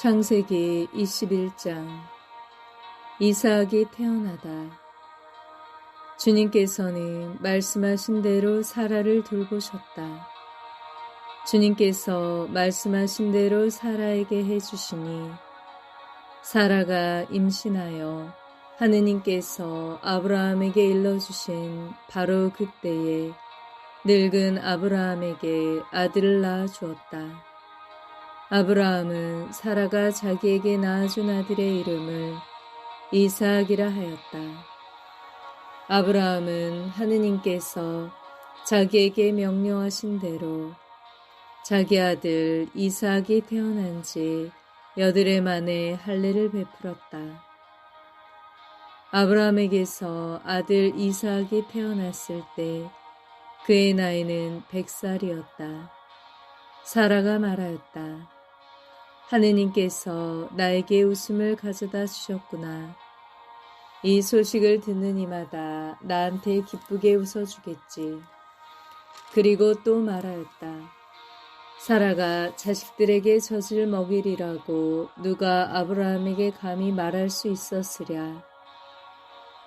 창세기 21장. 이삭이 태어나다. 주님께서는 말씀하신 대로 사라를 돌보셨다. 주님께서 말씀하신 대로 사라에게 해주시니 사라가 임신하여 하느님께서 아브라함에게 일러주신 바로 그때에 늙은 아브라함에게 아들을 낳아주었다. 아브라함은 사라가 자기에게 낳아준 아들의 이름을 이삭이라 하였다. 아브라함은 하느님께서 자기에게 명령하신 대로 자기 아들 이삭이 태어난 지 8해 만에 할례를 베풀었다. 아브라함에게서 아들 이삭이 태어났을 때 그의 나이는 100살이었다. 사라가 말하였다. 하느님께서 나에게 웃음을 가져다 주셨구나. 이 소식을 듣는 이마다 나한테 기쁘게 웃어주겠지. 그리고 또 말하였다. 사라가 자식들에게 젖을 먹이리라고 누가 아브라함에게 감히 말할 수 있었으랴.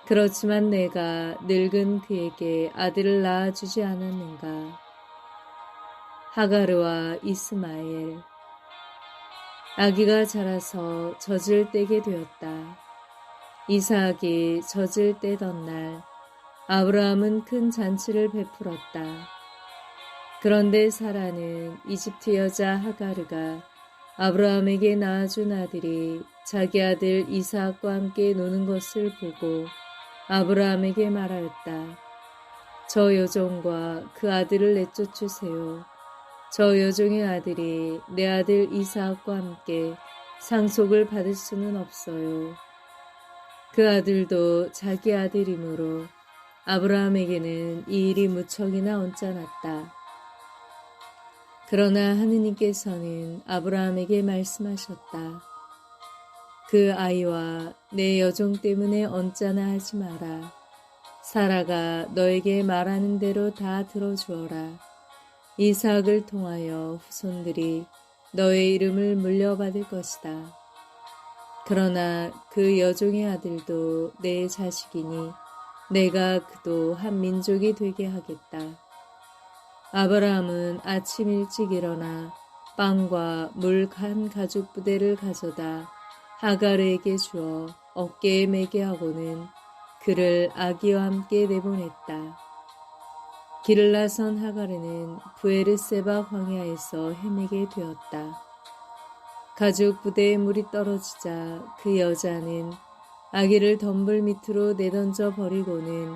그렇지만 내가 늙은 그에게 아들을 낳아주지 않았는가. 하가르와 이스마엘. 아기가 자라서 젖을 떼게 되었다. 이삭이 젖을 떼던 날 아브라함은 큰 잔치를 베풀었다. 그런데 사라는 이집트 여자 하가르가 아브라함에게 낳아준 아들이 자기 아들 이삭과 함께 노는 것을 보고 아브라함에게 말하였다. 저 여종과 그 아들을 내쫓으세요. 저 여종의 아들이 내 아들 이삭과 함께 상속을 받을 수는 없어요. 그 아들도 자기 아들이므로 아브라함에게는 이 일이 무척이나 언짢았다. 그러나 하느님께서는 아브라함에게 말씀하셨다. 그 아이와 내 여종 때문에 언짢아 하지 마라. 사라가 너에게 말하는 대로 다 들어주어라. 이삭을 통하여 후손들이 너의 이름을 물려받을 것이다. 그러나 그 여종의 아들도 내 자식이니 내가 그도 한 민족이 되게 하겠다. 아브라함은 아침 일찍 일어나 빵과 물 간 가죽 부대를 가져다 하가르에게 주어 어깨에 매게 하고는 그를 아기와 함께 내보냈다. 길을 나선 하가르는 부에르세바 광야에서 헤매게 되었다. 가죽 부대에 물이 떨어지자 그 여자는 아기를 덤불 밑으로 내던져 버리고는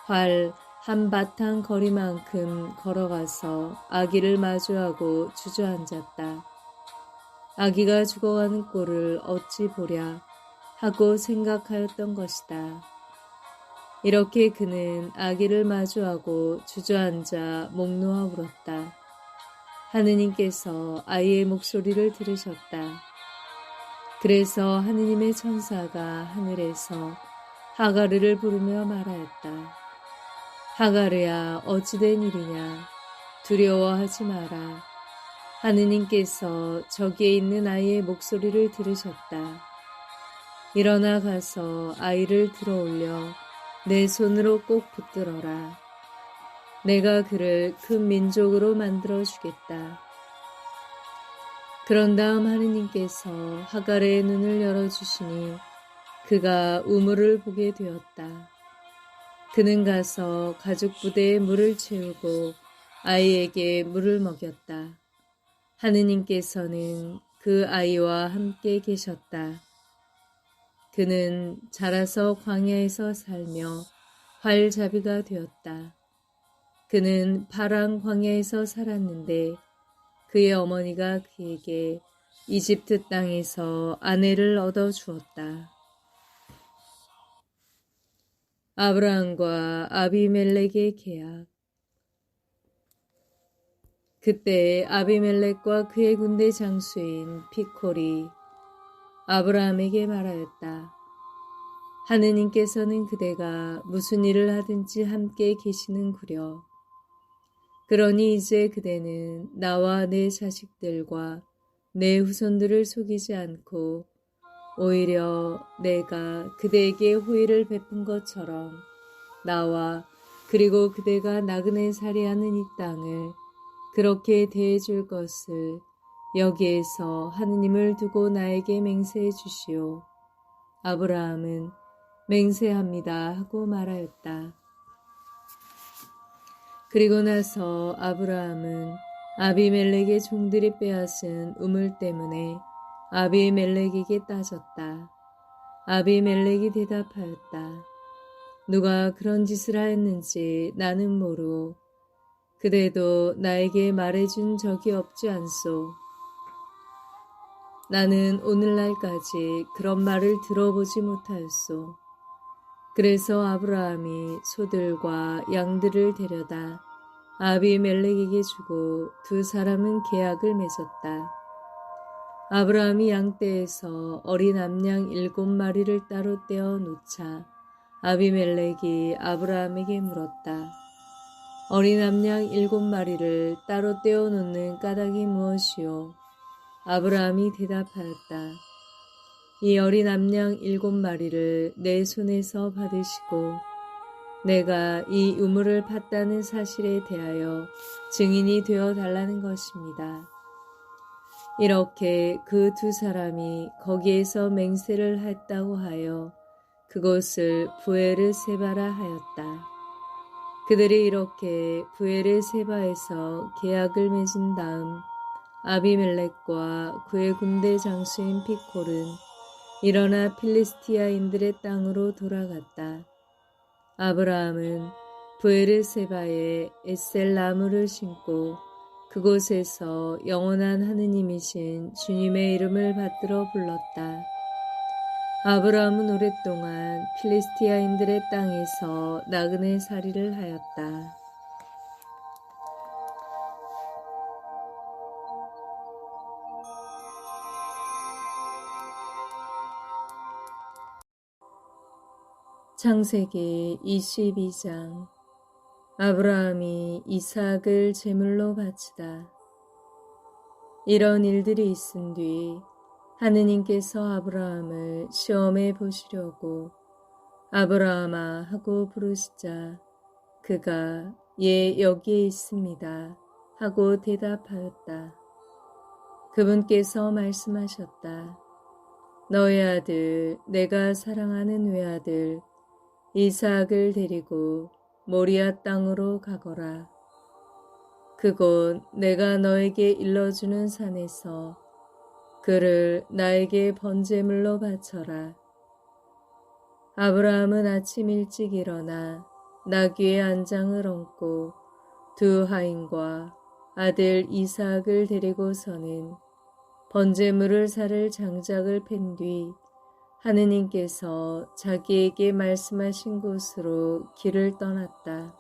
활 한 바탕 거리만큼 걸어가서 아기를 마주하고 주저앉았다. 아기가 죽어가는 꼴을 어찌 보랴 하고 생각하였던 것이다. 이렇게 그는 아기를 마주하고 주저앉아 목 놓아 울었다. 하느님께서 아이의 목소리를 들으셨다. 그래서 하느님의 천사가 하늘에서 하가르를 부르며 말하였다. 하가르야, 어찌된 일이냐. 두려워하지 마라. 하느님께서 저기에 있는 아이의 목소리를 들으셨다. 일어나 가서 아이를 들어올려 내 손으로 꼭 붙들어라. 내가 그를 큰 민족으로 만들어주겠다. 그런 다음 하느님께서 하가르의 눈을 열어주시니 그가 우물을 보게 되었다. 그는 가서 가죽 부대에 물을 채우고 아이에게 물을 먹였다. 하느님께서는 그 아이와 함께 계셨다. 그는 자라서 광야에서 살며 활자비가 되었다. 그는 파랑 광야에서 살았는데 그의 어머니가 그에게 이집트 땅에서 아내를 얻어 주었다. 아브라함과 아비멜렉의 계약. 그때 아비멜렉과 그의 군대 장수인 피콜이 아브라함에게 말하였다. 하느님께서는 그대가 무슨 일을 하든지 함께 계시는구려. 그러니 이제 그대는 나와 내 자식들과 내 후손들을 속이지 않고 오히려 내가 그대에게 호의를 베푼 것처럼 나와 그리고 그대가 나그네 살이하는 이 땅을 그렇게 대해줄 것을 여기에서 하느님을 두고 나에게 맹세해 주시오. 아브라함은 맹세합니다 하고 말하였다. 그리고 나서 아브라함은 아비멜렉의 종들이 빼앗은 우물 때문에 아비멜렉에게 따졌다. 아비멜렉이 대답하였다. 누가 그런 짓을 하였는지 나는 모르오. 그대도 나에게 말해준 적이 없지 않소. 나는 오늘날까지 그런 말을 들어보지 못하였소. 그래서 아브라함이 소들과 양들을 데려다 아비멜렉에게 주고 두 사람은 계약을 맺었다. 아브라함이 양떼에서 어린 암양 7마리를 따로 떼어 놓자 아비멜렉이 아브라함에게 물었다. 어린 암양 7마리를 따로 떼어 놓는 까닭이 무엇이오? 아브라함이 대답하였다. 이 어린 암양 7마리를 내 손에서 받으시고 내가 이 우물을 팠다는 사실에 대하여 증인이 되어 달라는 것입니다. 이렇게 그 두 사람이 거기에서 맹세를 했다고 하여 그곳을 부에르세바라 하였다. 그들이 이렇게 부에르세바에서 계약을 맺은 다음 아비멜렉과 그의 군대 장수인 피콜은 일어나 필리스티아인들의 땅으로 돌아갔다. 아브라함은 부에르세바에 에셀나무를 심고 그곳에서 영원한 하느님이신 주님의 이름을 받들어 불렀다. 아브라함은 오랫동안 필리스티아인들의 땅에서 나그네 살이를 하였다. 창세기 22장. 아브라함이 이삭을 제물로 바치다. 이런 일들이 있은 뒤 하느님께서 아브라함을 시험해 보시려고 아브라함아 하고 부르시자 그가 예 여기에 있습니다 하고 대답하였다. 그분께서 말씀하셨다. 너의 아들 내가 사랑하는 외아들 이삭을 데리고 모리아 땅으로 가거라. 그곳 내가 너에게 일러주는 산에서 그를 나에게 번제물로 바쳐라. 아브라함은 아침 일찍 일어나 나귀의 안장을 얹고 두 하인과 아들 이삭을 데리고서는 번제물을 살 장작을 팬 뒤 하느님께서 자기에게 말씀하신 곳으로 길을 떠났다.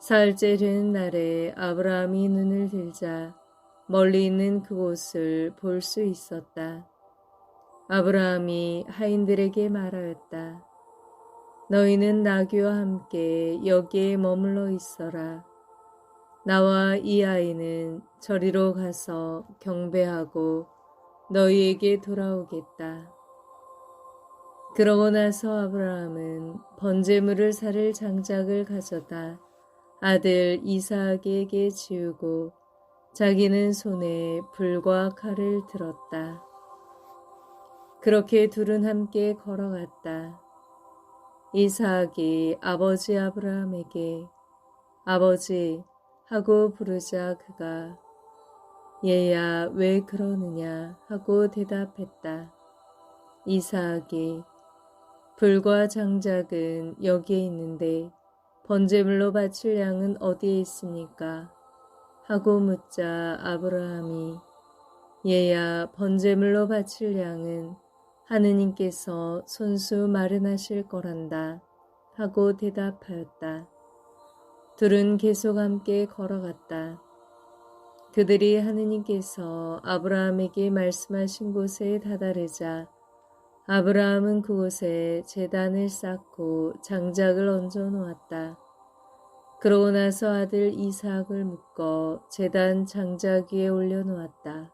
사흘째 되는 날에 아브라함이 눈을 들자 멀리 있는 그곳을 볼 수 있었다. 아브라함이 하인들에게 말하였다. 너희는 나귀와 함께 여기에 머물러 있어라. 나와 이 아이는 저리로 가서 경배하고 너희에게 돌아오겠다. 그러고 나서 아브라함은 번제물을 살 장작을 가져다 아들 이삭에게 지우고 자기는 손에 불과 칼을 들었다. 그렇게 둘은 함께 걸어갔다. 이삭이 아버지 아브라함에게 아버지 하고 부르자 그가 얘야 왜 그러느냐 하고 대답했다. 이삭이 불과 장작은 여기에 있는데 번제물로 바칠 양은 어디에 있습니까? 하고 묻자 아브라함이 얘야 번제물로 바칠 양은 하느님께서 손수 마련하실 거란다 하고 대답하였다. 둘은 계속 함께 걸어갔다. 그들이 하느님께서 아브라함에게 말씀하신 곳에 다다르자 아브라함은 그곳에 제단을 쌓고 장작을 얹어 놓았다. 그러고 나서 아들 이삭을 묶어 제단 장작 위에 올려놓았다.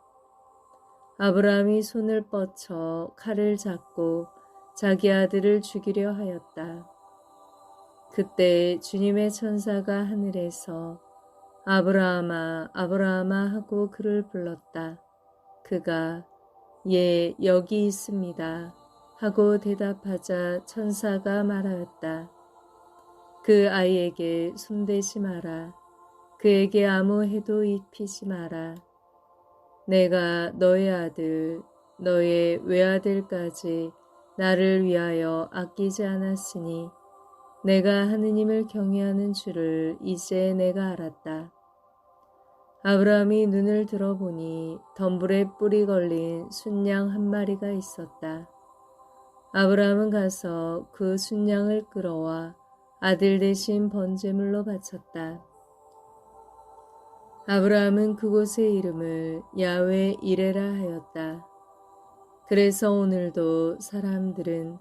아브라함이 손을 뻗쳐 칼을 잡고 자기 아들을 죽이려 하였다. 그때 주님의 천사가 하늘에서 아브라함아, 아브라함아 하고 그를 불렀다. 그가 예, 여기 있습니다 하고 대답하자 천사가 말하였다. 그 아이에게 손대지 마라. 그에게 아무 해도 입히지 마라. 내가 너의 아들, 너의 외아들까지 나를 위하여 아끼지 않았으니 내가 하느님을 경외하는 줄을 이제 내가 알았다. 아브라함이 눈을 들어보니 덤불에 뿔이 걸린 순양 한 마리가 있었다. 아브라함은 가서 그 순양을 끌어와 아들 대신 번제물로 바쳤다. 아브라함은 그곳의 이름을 야훼 이레라 하였다. 그래서 오늘도 사람들은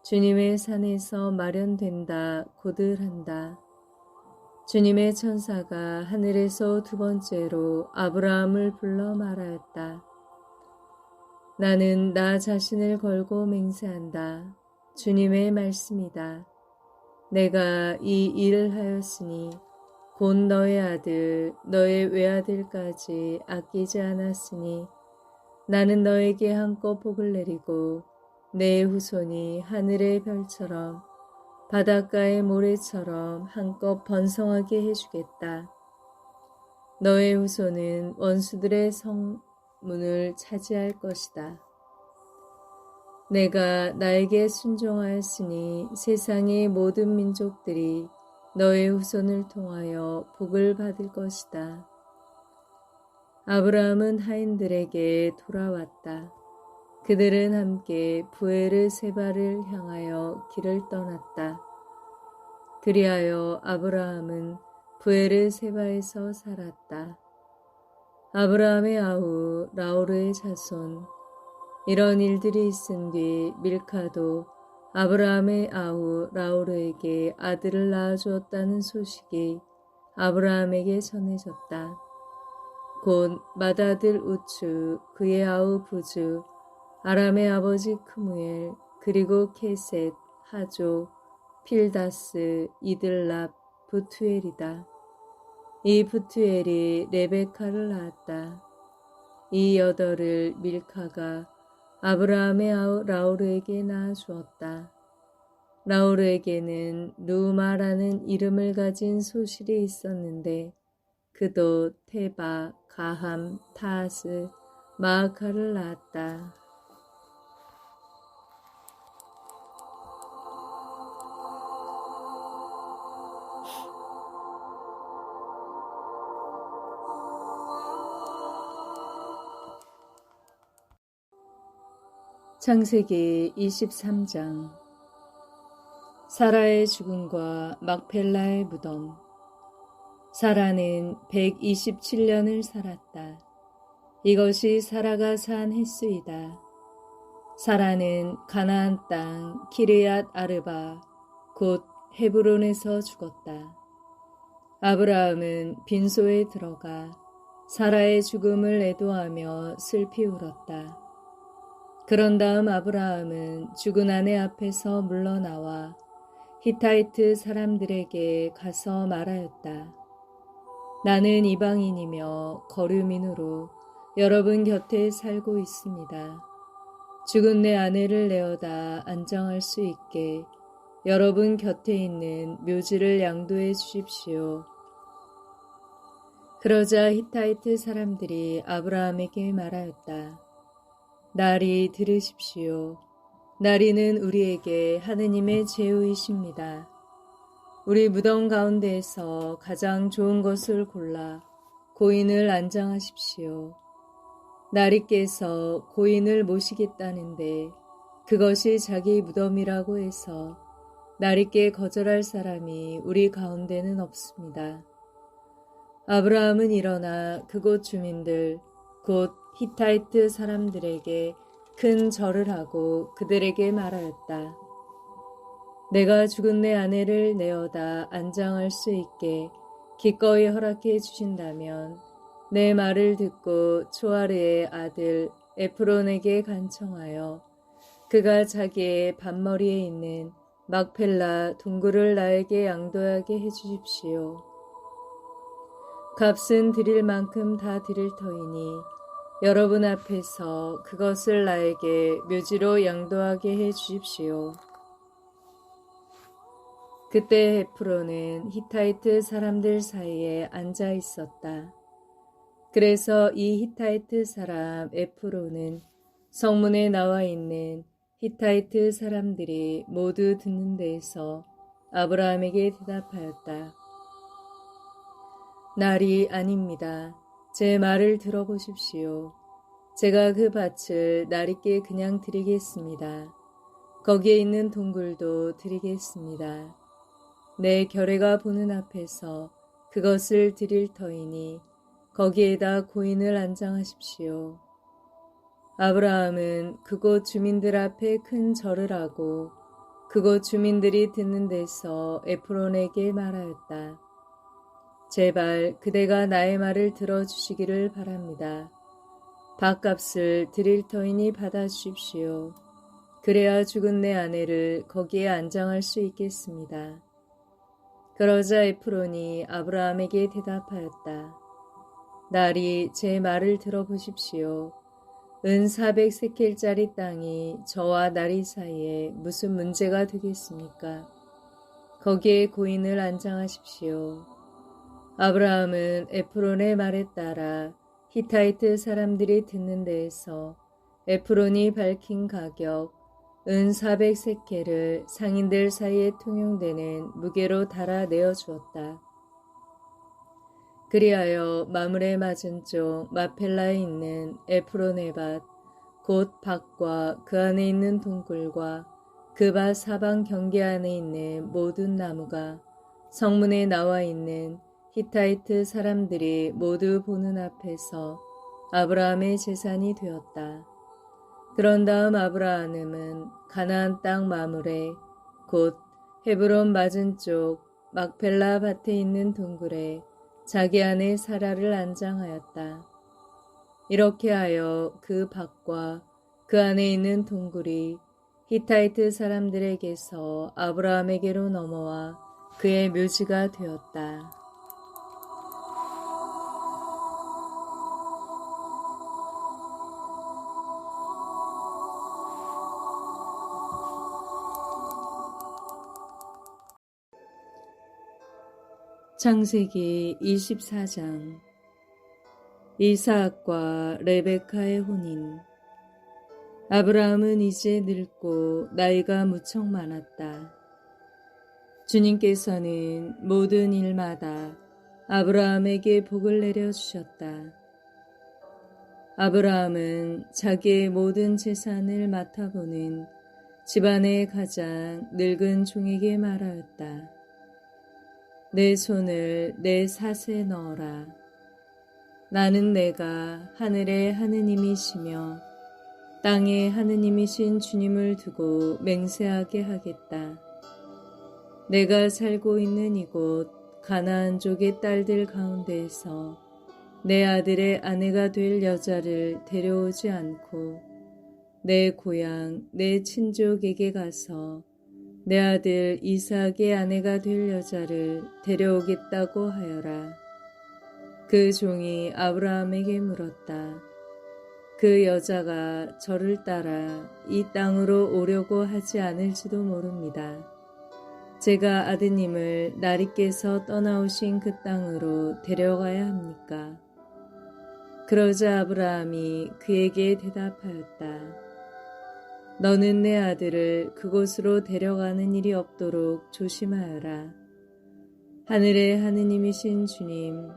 주님의 산에서 마련된다 고들 한다. 주님의 천사가 하늘에서 두 번째로 아브라함을 불러 말하였다. 나는 나 자신을 걸고 맹세한다. 주님의 말씀이다. 내가 이 일을 하였으니 곧 너의 아들, 너의 외아들까지 아끼지 않았으니 나는 너에게 한껏 복을 내리고 내 후손이 하늘의 별처럼 바닷가의 모래처럼 한껏 번성하게 해주겠다. 너의 후손은 원수들의 성문을 차지할 것이다. 내가 나에게 순종하였으니 세상의 모든 민족들이 너의 후손을 통하여 복을 받을 것이다. 아브라함은 하인들에게 돌아왔다. 그들은 함께 부에르 세바를 향하여 길을 떠났다. 그리하여 아브라함은 부에르 세바에서 살았다. 아브라함의 아우 라우르의 자손. 이런 일들이 있은 뒤 밀카도 아브라함의 아우 라우르에게 아들을 낳아주었다는 소식이 아브라함에게 전해졌다. 곧 맏아들 우추, 그의 아우 부주, 아람의 아버지 크무엘, 그리고 케셋, 하조, 필다스, 이들랍, 부투엘이다. 이 부투엘이 레베카를 낳았다. 이 여덟을 밀카가 아브라함의 아우 라우르에게 낳아주었다. 라우르에게는 누마라는 이름을 가진 소실이 있었는데 그도 테바, 가함, 타스, 마아카를 낳았다. 창세기 23장. 사라의 죽음과 막펠라의 무덤. 사라는 127년을 살았다. 이것이 사라가 산 횟수이다. 사라는 가나안 땅 키르얏 아르바 곧 헤브론에서 죽었다. 아브라함은 빈소에 들어가 사라의 죽음을 애도하며 슬피 울었다. 그런 다음 아브라함은 죽은 아내 앞에서 물러나와 히타이트 사람들에게 가서 말하였다. 나는 이방인이며 거류민으로 여러분 곁에 살고 있습니다. 죽은 내 아내를 내어다 안정할 수 있게 여러분 곁에 있는 묘지를 양도해 주십시오. 그러자 히타이트 사람들이 아브라함에게 말하였다. 나리 들으십시오. 나리는 우리에게 하느님의 제후이십니다. 우리 무덤 가운데에서 가장 좋은 것을 골라 고인을 안장하십시오. 나리께서 고인을 모시겠다는데 그것이 자기 무덤이라고 해서 나리께 거절할 사람이 우리 가운데는 없습니다. 아브라함은 일어나 그곳 주민들 곧 히타이트 사람들에게 큰 절을 하고 그들에게 말하였다. 내가 죽은 내 아내를 내어다 안장할 수 있게 기꺼이 허락해 주신다면 내 말을 듣고 초아르의 아들 에프론에게 간청하여 그가 자기의 반머리에 있는 막펠라 동굴을 나에게 양도하게 해주십시오. 값은 드릴 만큼 다 드릴 터이니 여러분 앞에서 그것을 나에게 묘지로 양도하게 해주십시오. 그때 에프론은 히타이트 사람들 사이에 앉아 있었다. 그래서 이 히타이트 사람 에프론은 성문에 나와 있는 히타이트 사람들이 모두 듣는 데에서 아브라함에게 대답하였다. 날이 아닙니다. 제 말을 들어보십시오. 제가 그 밭을 날있게 그냥 드리겠습니다. 거기에 있는 동굴도 드리겠습니다. 내 결례가 보는 앞에서 그것을 드릴 터이니 거기에다 고인을 안장하십시오. 아브라함은 그곳 주민들 앞에 큰 절을 하고 그곳 주민들이 듣는 데서 에프론에게 말하였다. 제발 그대가 나의 말을 들어주시기를 바랍니다. 밭값을 드릴 터이니 받아주십시오. 그래야 죽은 내 아내를 거기에 안장할 수 있겠습니다. 그러자 에프론이 아브라함에게 대답하였다. 날이 제 말을 들어보십시오. 은 400세켈짜리 땅이 저와 나리 사이에 무슨 문제가 되겠습니까? 거기에 고인을 안장하십시오. 아브라함은 에프론의 말에 따라 히타이트 사람들이 듣는 데에서 에프론이 밝힌 가격 은 400세켈을 상인들 사이에 통용되는 무게로 달아 내어주었다. 그리하여 마물의 맞은쪽 마펠라에 있는 에프론의 밭, 곧 밭과 그 안에 있는 동굴과 그 밭 사방 경계 안에 있는 모든 나무가 성문에 나와 있는 히타이트 사람들이 모두 보는 앞에서 아브라함의 재산이 되었다. 그런 다음 아브라함은 가나안 땅 마물에 곧 헤브론 맞은쪽 막펠라 밭에 있는 동굴에 자기 아내 사라를 안장하였다. 이렇게 하여 그 밭과 그 안에 있는 동굴이 히타이트 사람들에게서 아브라함에게로 넘어와 그의 묘지가 되었다. 창세기 24장 이삭과 레베카의 혼인. 아브라함은 이제 늙고 나이가 무척 많았다. 주님께서는 모든 일마다 아브라함에게 복을 내려주셨다. 아브라함은 자기의 모든 재산을 맡아보는 집안의 가장 늙은 종에게 말하였다. 내 손을 내 삿에 넣어라. 나는 내가 하늘의 하느님이시며 땅의 하느님이신 주님을 두고 맹세하게 하겠다. 내가 살고 있는 이곳 가나안족의 딸들 가운데에서 내 아들의 아내가 될 여자를 데려오지 않고 내 고향 내 친족에게 가서 내 아들 이삭의 아내가 될 여자를 데려오겠다고 하여라. 그 종이 아브라함에게 물었다. 그 여자가 저를 따라 이 땅으로 오려고 하지 않을지도 모릅니다. 제가 아드님을 나리께서 떠나오신 그 땅으로 데려가야 합니까? 그러자 아브라함이 그에게 대답하였다. 너는 내 아들을 그곳으로 데려가는 일이 없도록 조심하여라. 하늘의 하느님이신 주님,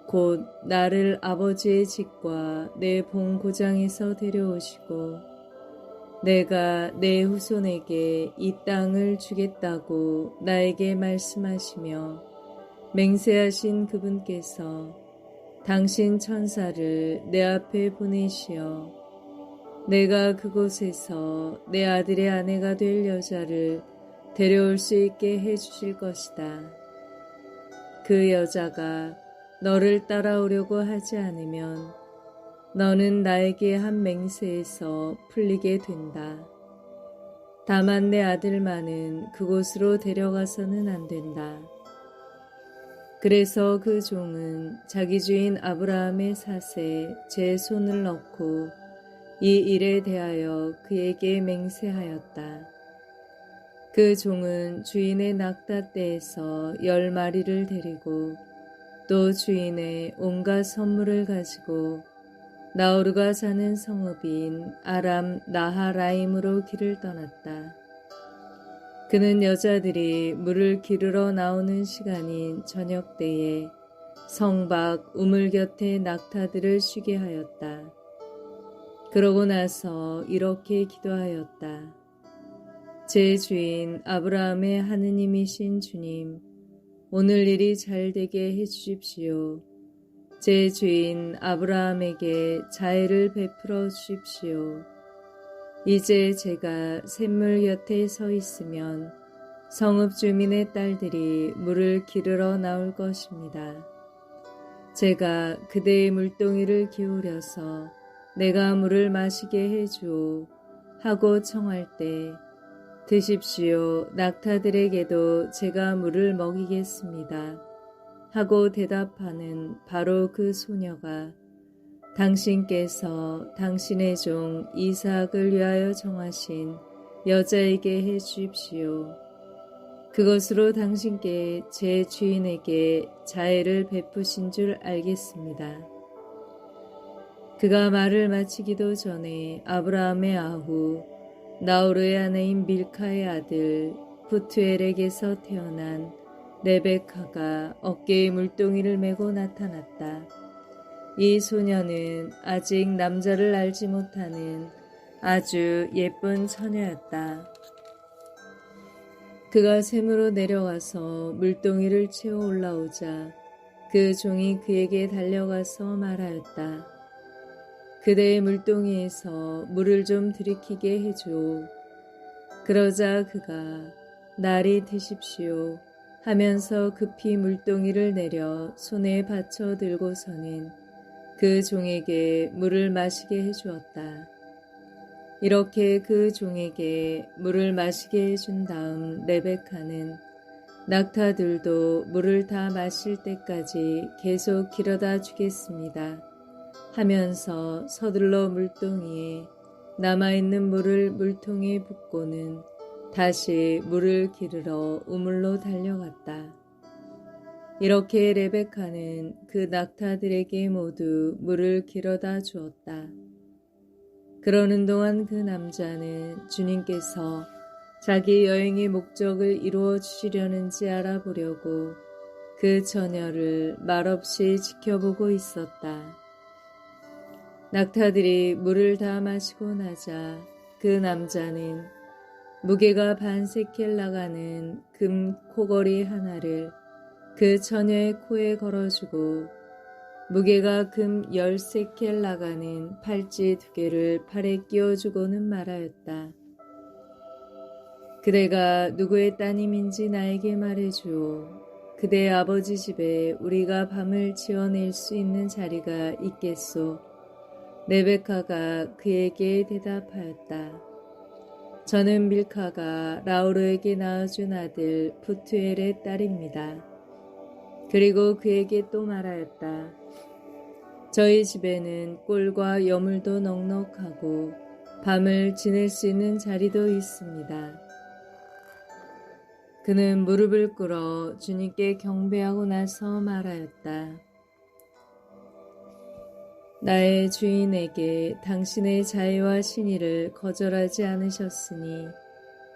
곧 나를 아버지의 집과 내 본고장에서 데려오시고 내가 내 후손에게 이 땅을 주겠다고 나에게 말씀하시며 맹세하신 그분께서 당신 천사를 내 앞에 보내시어 내가 그곳에서 내 아들의 아내가 될 여자를 데려올 수 있게 해주실 것이다. 그 여자가 너를 따라오려고 하지 않으면 너는 나에게 한 맹세에서 풀리게 된다. 다만 내 아들만은 그곳으로 데려가서는 안 된다. 그래서 그 종은 자기 주인 아브라함의 삿에 제 손을 넣고 이 일에 대하여 그에게 맹세하였다. 그 종은 주인의 낙타떼에서 10마리를 데리고 또 주인의 온갖 선물을 가지고 나우르가 사는 성읍인 아람 나하라임으로 길을 떠났다. 그는 여자들이 물을 기르러 나오는 시간인 저녁 때에 성 밖 우물 곁에 낙타들을 쉬게 하였다. 그러고 나서 이렇게 기도하였다. 제 주인 아브라함의 하느님이신 주님, 오늘 일이 잘 되게 해주십시오. 제 주인 아브라함에게 자애를 베풀어 주십시오. 이제 제가 샘물 곁에 서 있으면 성읍 주민의 딸들이 물을 기르러 나올 것입니다. 제가 그대의 물동이를 기울여서 내가 물을 마시게 해주오 하고 청할 때 드십시오. 낙타들에게도 제가 물을 먹이겠습니다. 하고 대답하는 바로 그 소녀가 당신께서 당신의 종 이삭을 위하여 정하신 여자에게 해 주십시오. 그것으로 당신께 제 주인에게 자애를 베푸신 줄 알겠습니다. 그가 말을 마치기도 전에 아브라함의 아후 나우르의 아내인 밀카의 아들 부투엘에게서 태어난 레베카가 어깨에 물동이를 메고 나타났다. 이 소녀는 아직 남자를 알지 못하는 아주 예쁜 처녀였다. 그가 샘으로 내려와서 물동이를 채워 올라오자 그 종이 그에게 달려가서 말하였다. 그대의 물동이에서 물을 좀 들이키게 해줘. 그러자 그가 날이 드십시오 하면서 급히 물동이를 내려 손에 받쳐 들고서는 그 종에게 물을 마시게 해주었다. 이렇게 그 종에게 물을 마시게 해준 다음 레베카는 낙타들도 물을 다 마실 때까지 계속 길어다 주겠습니다 하면서 서둘러 물동이에 남아있는 물을 물통에 붓고는 다시 물을 기르러 우물로 달려갔다. 이렇게 레베카는 그 낙타들에게 모두 물을 길어다 주었다. 그러는 동안 그 남자는 주님께서 자기 여행의 목적을 이루어 주시려는지 알아보려고 그 처녀를 말없이 지켜보고 있었다. 낙타들이 물을 다 마시고 나자 그 남자는 무게가 반 세켈 나가는 금 코걸이 하나를 그 처녀의 코에 걸어주고 무게가 금 10세켈 나가는 팔찌 2개를 팔에 끼워주고는 말하였다. 그대가 누구의 따님인지 나에게 말해주오. 그대의 아버지 집에 우리가 밤을 지어낼 수 있는 자리가 있겠소. 레베카가 그에게 대답하였다. 저는 밀카가 라우르에게 낳아준 아들 부투엘의 딸입니다. 그리고 그에게 또 말하였다. 저희 집에는 꿀과 여물도 넉넉하고 밤을 지낼 수 있는 자리도 있습니다. 그는 무릎을 꿇어 주님께 경배하고 나서 말하였다. 나의 주인에게 당신의 자애와 신의를 거절하지 않으셨으니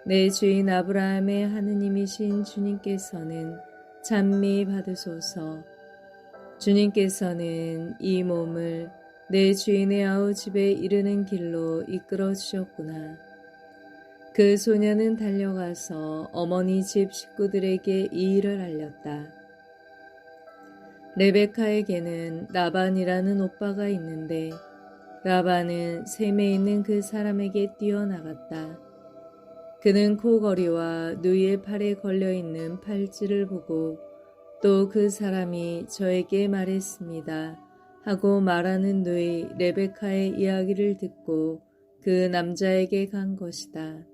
내 주인 아브라함의 하느님이신 주님께서는 찬미 받으소서. 주님께서는 이 몸을 내 주인의 아우 집에 이르는 길로 이끌어 주셨구나. 그 소녀는 달려가서 어머니 집 식구들에게 이 일을 알렸다. 레베카에게는 라반이라는 오빠가 있는데 라반은 셈에 있는 그 사람에게 뛰어나갔다. 그는 코걸이와 누이의 팔에 걸려있는 팔찌를 보고 또 그 사람이 저에게 말했습니다 하고 말하는 누이 레베카의 이야기를 듣고 그 남자에게 간 것이다.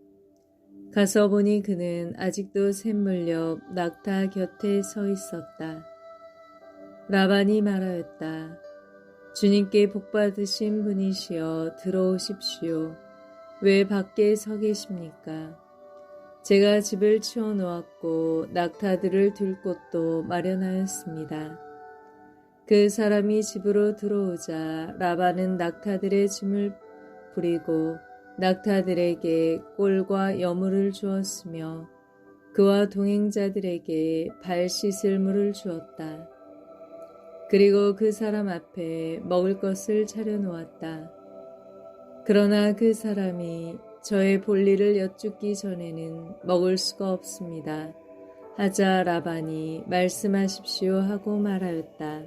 가서 보니 그는 아직도 샘물 옆 낙타 곁에 서 있었다. 라반이 말하였다. 주님께 복받으신 분이시여 들어오십시오. 왜 밖에 서 계십니까? 제가 집을 치워놓았고 낙타들을 둘 곳도 마련하였습니다. 그 사람이 집으로 들어오자 라반은 낙타들의 짐을 부리고 낙타들에게 꼴과 여물을 주었으며 그와 동행자들에게 발 씻을 물을 주었다. 그리고 그 사람 앞에 먹을 것을 차려놓았다. 그러나 그 사람이 저의 볼일을 여쭙기 전에는 먹을 수가 없습니다. 하자 라반이 말씀하십시오 하고 말하였다.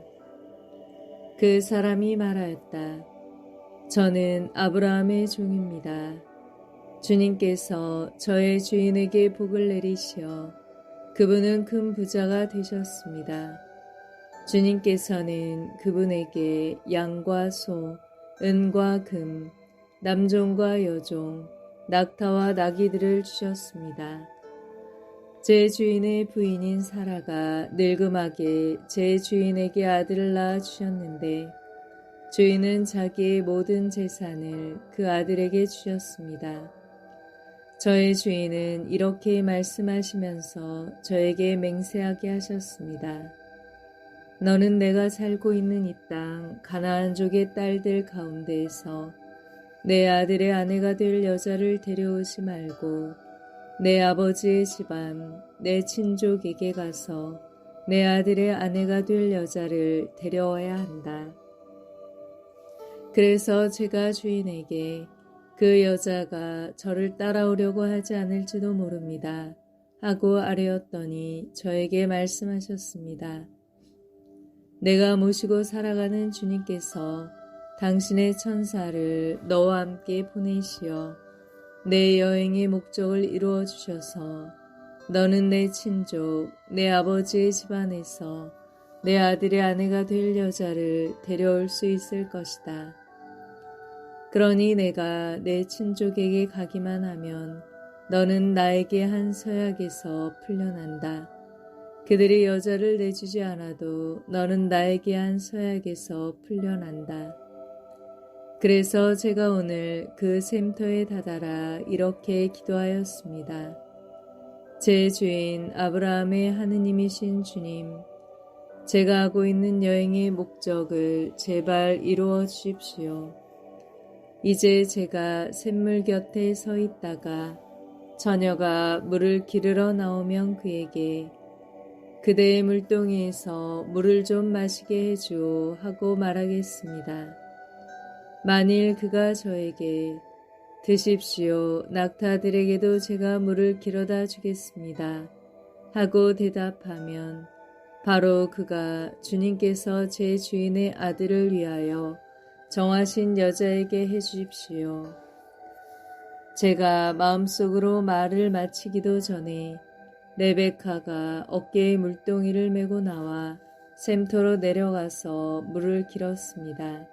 그 사람이 말하였다. 저는 아브라함의 종입니다. 주님께서 저의 주인에게 복을 내리시어 그분은 큰 부자가 되셨습니다. 주님께서는 그분에게 양과 소, 은과 금, 남종과 여종, 낙타와 나귀들을 주셨습니다. 제 주인의 부인인 사라가 늙음하게 제 주인에게 아들을 낳아 주셨는데 주인은 자기의 모든 재산을 그 아들에게 주셨습니다. 저의 주인은 이렇게 말씀하시면서 저에게 맹세하게 하셨습니다. 너는 내가 살고 있는 이 땅 가나안족의 딸들 가운데에서 내 아들의 아내가 될 여자를 데려오지 말고 내 아버지의 집안, 내 친족에게 가서 내 아들의 아내가 될 여자를 데려와야 한다. 그래서 제가 주인에게 그 여자가 저를 따라오려고 하지 않을지도 모릅니다. 하고 아뢰었더니 저에게 말씀하셨습니다. 내가 모시고 살아가는 주님께서 당신의 천사를 너와 함께 보내시어 내 여행의 목적을 이루어 주셔서 너는 내 친족, 내 아버지의 집안에서 내 아들의 아내가 될 여자를 데려올 수 있을 것이다. 그러니 내가 내 친족에게 가기만 하면 너는 나에게 한 서약에서 풀려난다. 그들이 여자를 내주지 않아도 너는 나에게 한 서약에서 풀려난다. 그래서 제가 오늘 그 샘터에 다다라 이렇게 기도하였습니다. 제 주인 아브라함의 하느님이신 주님, 제가 하고 있는 여행의 목적을 제발 이루어 주십시오. 이제 제가 샘물 곁에 서 있다가 처녀가 물을 기르러 나오면 그에게 그대의 물동이에서 물을 좀 마시게 해주오 하고 말하겠습니다. 만일 그가 저에게 드십시오, 낙타들에게도 제가 물을 길어다 주겠습니다 하고 대답하면 바로 그가 주님께서 제 주인의 아들을 위하여 정하신 여자에게 해주십시오. 제가 마음속으로 말을 마치기도 전에 레베카가 어깨에 물동이를 메고 나와 샘터로 내려가서 물을 길었습니다.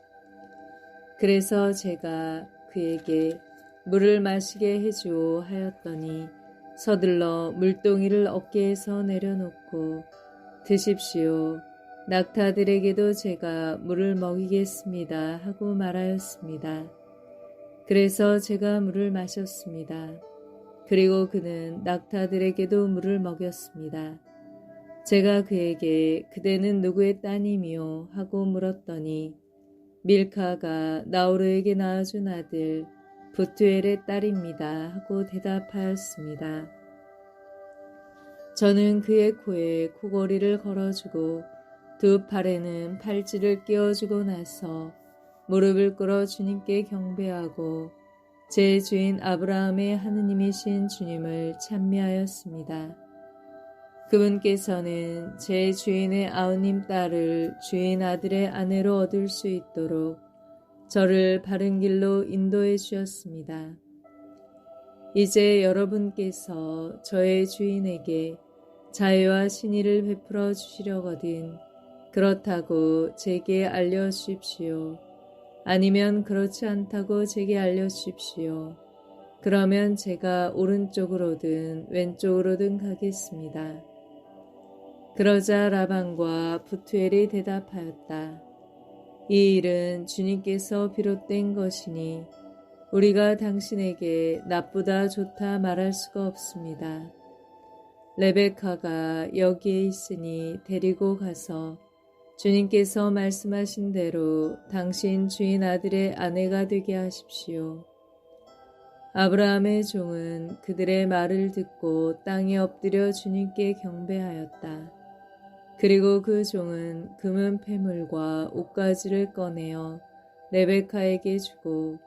그래서 제가 그에게 물을 마시게 해주오 하였더니 서둘러 물동이를 어깨에서 내려놓고 드십시오. 낙타들에게도 제가 물을 먹이겠습니다 하고 말하였습니다. 그래서 제가 물을 마셨습니다. 그리고 그는 낙타들에게도 물을 먹였습니다. 제가 그에게 그대는 누구의 따님이요 하고 물었더니 밀카가 나오르에게 낳아준 아들 부투엘의 딸입니다 하고 대답하였습니다. 저는 그의 코에 코걸이를 걸어주고 두 팔에는 팔찌를 끼워주고 나서 무릎을 꿇어 주님께 경배하고 제 주인 아브라함의 하느님이신 주님을 찬미하였습니다. 그분께서는 제 주인의 아우님 딸을 주인 아들의 아내로 얻을 수 있도록 저를 바른 길로 인도해 주셨습니다. 이제 여러분께서 저의 주인에게 자애와 신의를 베풀어 주시려거든 그렇다고 제게 알려주십시오. 아니면 그렇지 않다고 제게 알려주십시오. 그러면 제가 오른쪽으로든 왼쪽으로든 가겠습니다. 그러자 라반과 부투엘이 대답하였다. 이 일은 주님께서 비롯된 것이니 우리가 당신에게 나쁘다 좋다 말할 수가 없습니다. 레베카가 여기에 있으니 데리고 가서 주님께서 말씀하신 대로 당신 주인 아들의 아내가 되게 하십시오. 아브라함의 종은 그들의 말을 듣고 땅에 엎드려 주님께 경배하였다. 그리고 그 종은 금은 패물과 옷가지를 꺼내어 레베카에게 주고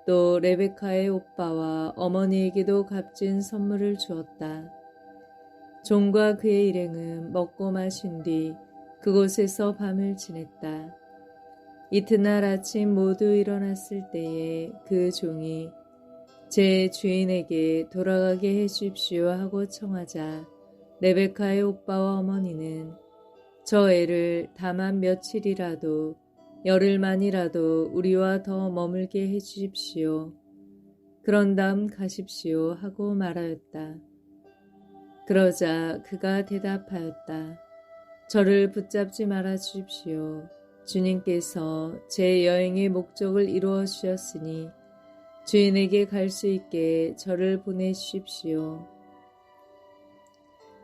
또 레베카의 오빠와 어머니에게도 값진 선물을 주었다. 종과 그의 일행은 먹고 마신 뒤 그곳에서 밤을 지냈다. 이튿날 아침 모두 일어났을 때에 그 종이 제 주인에게 돌아가게 해주십시오 하고 청하자 레베카의 오빠와 어머니는 저 애를 다만 며칠이라도 열흘만이라도 우리와 더 머물게 해주십시오. 그런 다음 가십시오 하고 말하였다. 그러자 그가 대답하였다. 저를 붙잡지 말아 주십시오. 주님께서 제 여행의 목적을 이루어 주셨으니 주인에게 갈 수 있게 저를 보내주십시오.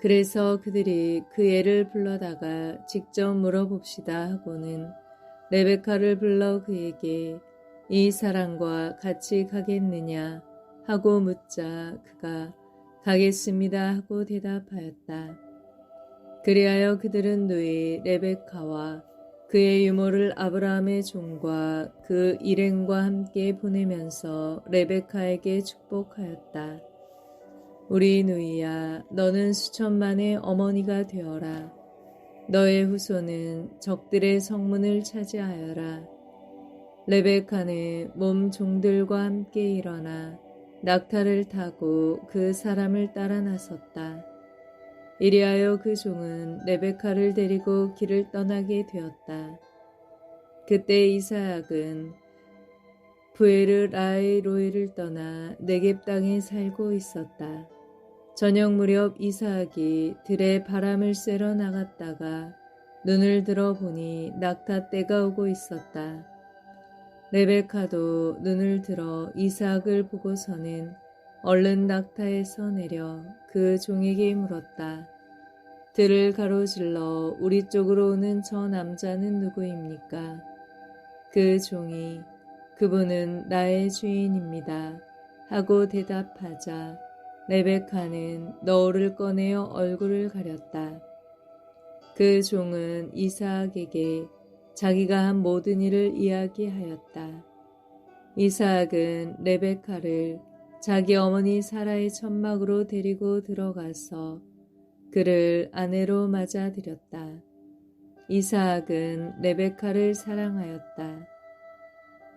그래서 그들이 그 애를 불러다가 직접 물어봅시다 하고는 레베카를 불러 그에게 이 사람과 같이 가겠느냐 하고 묻자 그가 가겠습니다 하고 대답하였다. 그리하여 그들은 누이 레베카와 그의 유모를 아브라함의 종과 그 일행과 함께 보내면서 레베카에게 축복하였다. 우리 누이야, 너는 수천만의 어머니가 되어라. 너의 후손은 적들의 성문을 차지하여라. 레베카는 몸 종들과 함께 일어나 낙타를 타고 그 사람을 따라 나섰다. 이리하여 그 종은 레베카를 데리고 길을 떠나게 되었다. 그때 이삭은 부에르라이로이를 떠나 네겝 땅에 살고 있었다. 저녁 무렵 이삭이 들에 바람을 쐬러 나갔다가 눈을 들어 보니 낙타 때가 오고 있었다. 레베카도 눈을 들어 이삭을 보고서는 얼른 낙타에서 내려 그 종에게 물었다. 들을 가로질러 우리 쪽으로 오는 저 남자는 누구입니까? 그 종이 그분은 나의 주인입니다 하고 대답하자 레베카는 너울을 꺼내어 얼굴을 가렸다. 그 종은 이삭에게 자기가 한 모든 일을 이야기하였다. 이삭은 레베카를 자기 어머니 사라의 천막으로 데리고 들어가서 그를 아내로 맞아들였다. 이삭은 레베카를 사랑하였다.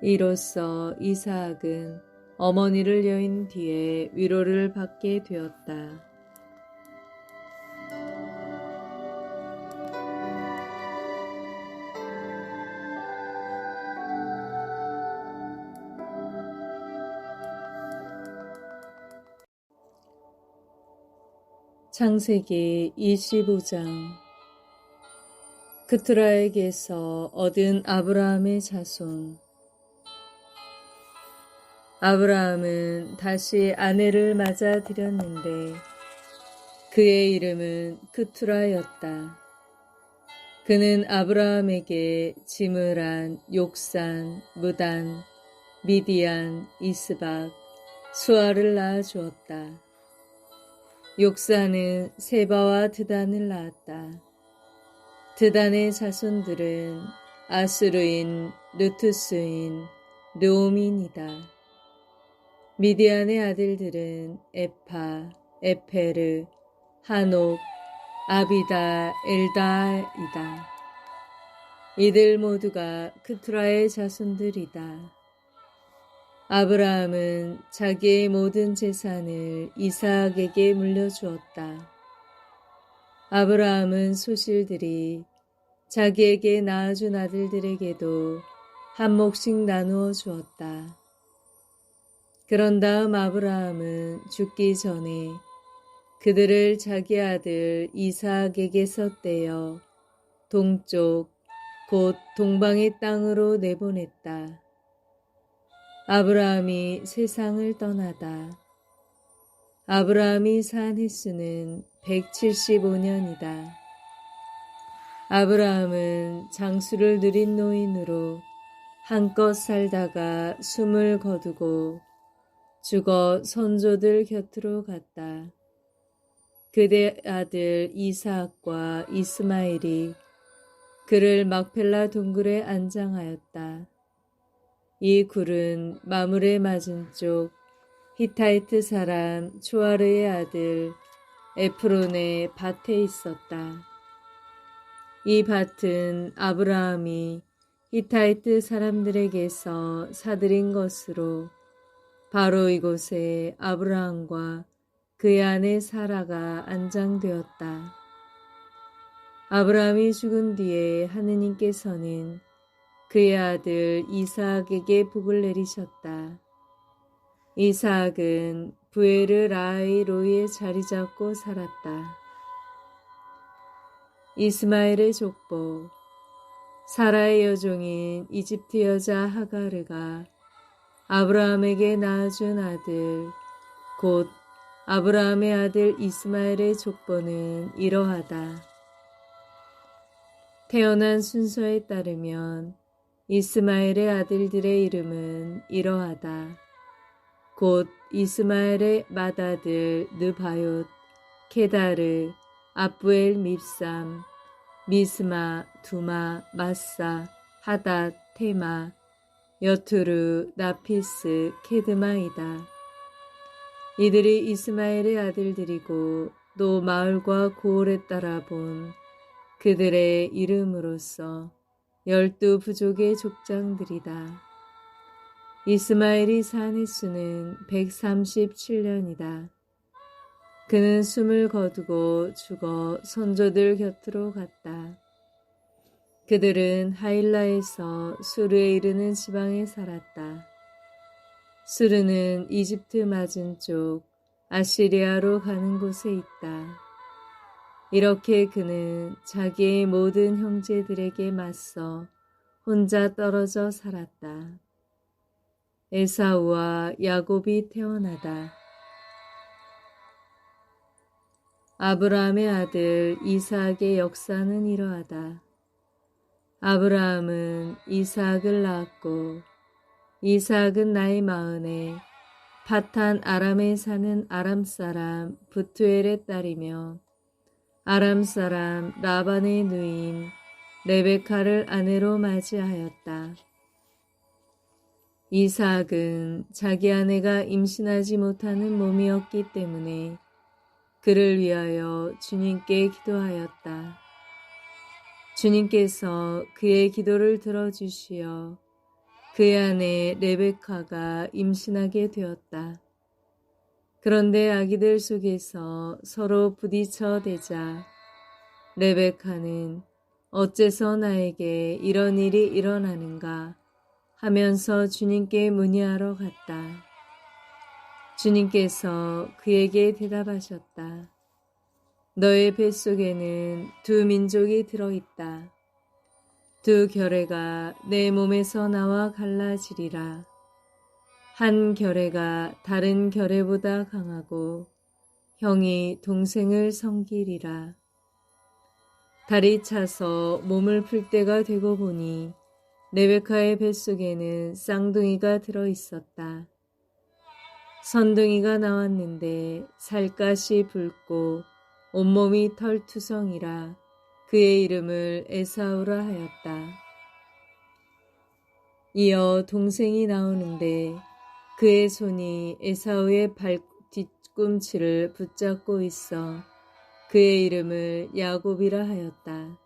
이로써 이삭은 어머니를 여인 뒤에 위로를 받게 되었다. 창세기 25장. 그투라에게서 얻은 아브라함의 자손. 아브라함은 다시 아내를 맞아들였는데 그의 이름은 그투라였다. 그는 아브라함에게 지므란, 욕산, 무단, 미디안, 이스박, 수아를 낳아주었다. 욕산은 세바와 드단을 낳았다. 드단의 자손들은 아수르인, 르투스인, 르오민이다. 미디안의 아들들은 에파, 에페르, 한옥, 아비다, 엘다이다. 이들 모두가 그투라의 자손들이다. 아브라함은 자기의 모든 재산을 이삭에게 물려주었다. 아브라함은 소실들이 자기에게 낳아준 아들들에게도 한 몫씩 나누어 주었다. 그런 다음 아브라함은 죽기 전에 그들을 자기 아들 이삭에게서 떼어 동쪽 곧 동방의 땅으로 내보냈다. 아브라함이 세상을 떠나다. 아브라함이 산 횟수는 175년이다. 아브라함은 장수를 누린 노인으로 한껏 살다가 숨을 거두고 죽어 선조들 곁으로 갔다. 그대 아들 이삭과 이스마엘이 그를 막펠라 동굴에 안장하였다. 이 굴은 마물의 맞은쪽 히타이트 사람 초아르의 아들 에프론의 밭에 있었다. 이 밭은 아브라함이 히타이트 사람들에게서 사들인 것으로 바로 이곳에 아브라함과 그의 아내 사라가 안장되었다. 아브라함이 죽은 뒤에 하느님께서는 그의 아들 이삭에게 복을 내리셨다. 이삭은 부에르 라하이로이에 자리 잡고 살았다. 이스마엘의 족보. 사라의 여종인 이집트 여자 하가르가 아브라함에게 낳아준 아들 곧 아브라함의 아들 이스마엘의 족보는 이러하다. 태어난 순서에 따르면 이스마엘의 아들들의 이름은 이러하다. 곧 이스마엘의 맏아들 느바욤, 케다르, 아부엘 밉삼, 미스마, 두마, 마사, 하닷, 테마, 여투르, 나피스, 케드마이다. 이들이 이스마엘의 아들들이고 또 마을과 고을에 따라 본 그들의 이름으로서 12부족의 족장들이다. 이스마엘이 산 횟수는 137년이다. 그는 숨을 거두고 죽어 선조들 곁으로 갔다. 그들은 하일라에서 수르에 이르는 지방에 살았다. 수르는 이집트 맞은쪽 아시리아로 가는 곳에 있다. 이렇게 그는 자기의 모든 형제들에게 맞서 혼자 떨어져 살았다. 에사우와 야곱이 태어나다. 아브라함의 아들 이삭의 역사는 이러하다. 아브라함은 이삭을 낳았고 이삭은 나이 40에 파탄 아람에 사는 아람 사람 부투엘의 딸이며 아람 사람 라반의 누인 레베카를 아내로 맞이하였다. 이삭은 자기 아내가 임신하지 못하는 몸이었기 때문에 그를 위하여 주님께 기도하였다. 주님께서 그의 기도를 들어주시어 그의 아내 레베카가 임신하게 되었다. 그런데 아기들 속에서 서로 부딪혀 대자 레베카는 어째서 나에게 이런 일이 일어나는가 하면서 주님께 문의하러 갔다. 주님께서 그에게 대답하셨다. 너의 뱃속에는 두 민족이 들어있다. 두 결애가 내 몸에서 나와 갈라지리라. 한 결애가 다른 결애보다 강하고 형이 동생을 섬기리라. 달이 차서 몸을 풀 때가 되고 보니 레베카의 뱃속에는 쌍둥이가 들어있었다. 선둥이가 나왔는데 살갗이 붉고 온몸이 털투성이라 그의 이름을 에사우라 하였다. 이어 동생이 나오는데 그의 손이 에사우의 발 뒤꿈치를 붙잡고 있어 그의 이름을 야곱이라 하였다.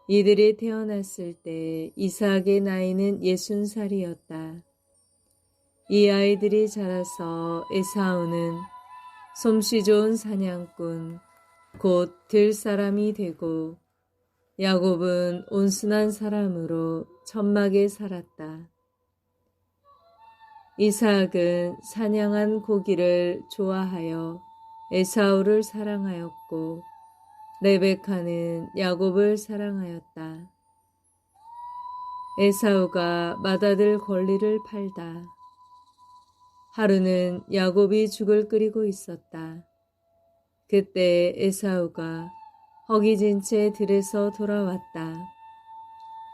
이들이 태어났을 때 이삭의 나이는 60살이었다. 이 아이들이 자라서 에사우는 솜씨 좋은 사냥꾼 곧 들사람이 되고 야곱은 온순한 사람으로 천막에 살았다. 이삭은 사냥한 고기를 좋아하여 에사우를 사랑하였고 레베카는 야곱을 사랑하였다. 에사우가 맏아들 권리를 팔다. 하루는 야곱이 죽을 끓이고 있었다. 그때 에사우가 허기진 채 들에서 돌아왔다.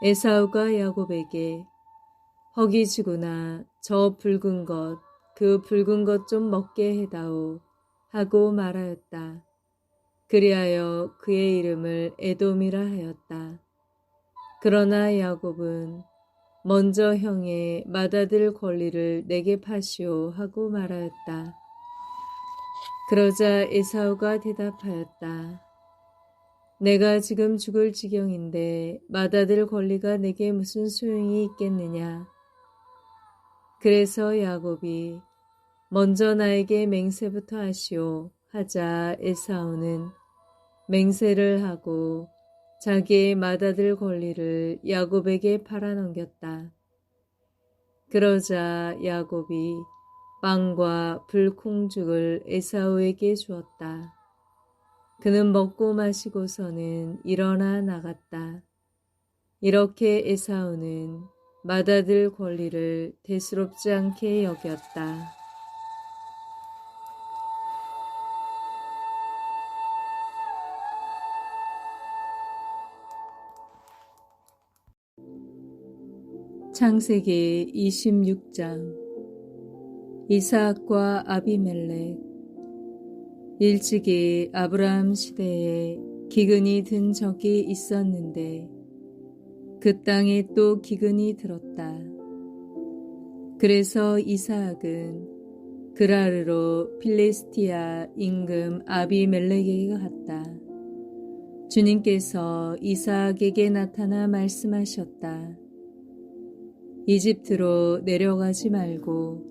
에사우가 야곱에게 허기지구나 저 붉은 것, 그 붉은 것 좀 먹게 해다오 하고 말하였다. 그리하여 그의 이름을 에돔이라 하였다. 그러나 야곱은 먼저 형의 맏아들 권리를 내게 파시오 하고 말하였다. 그러자 에사우가 대답하였다. 내가 지금 죽을 지경인데 맏아들 권리가 내게 무슨 소용이 있겠느냐. 그래서 야곱이 먼저 나에게 맹세부터 하시오 하자 에사우는 맹세를 하고 자기의 맏아들 권리를 야곱에게 팔아넘겼다. 그러자 야곱이 빵과 불콩죽을 에사우에게 주었다. 그는 먹고 마시고서는 일어나 나갔다. 이렇게 에사우는 맏아들 권리를 대수롭지 않게 여겼다. 창세기 26장. 이삭과 아비멜렉. 일찍이 아브라함 시대에 기근이 든 적이 있었는데 그 땅에 또 기근이 들었다. 그래서 이삭은 그라르로 필리스티아 임금 아비멜렉에게 갔다. 주님께서 이삭에게 나타나 말씀하셨다. 이집트로 내려가지 말고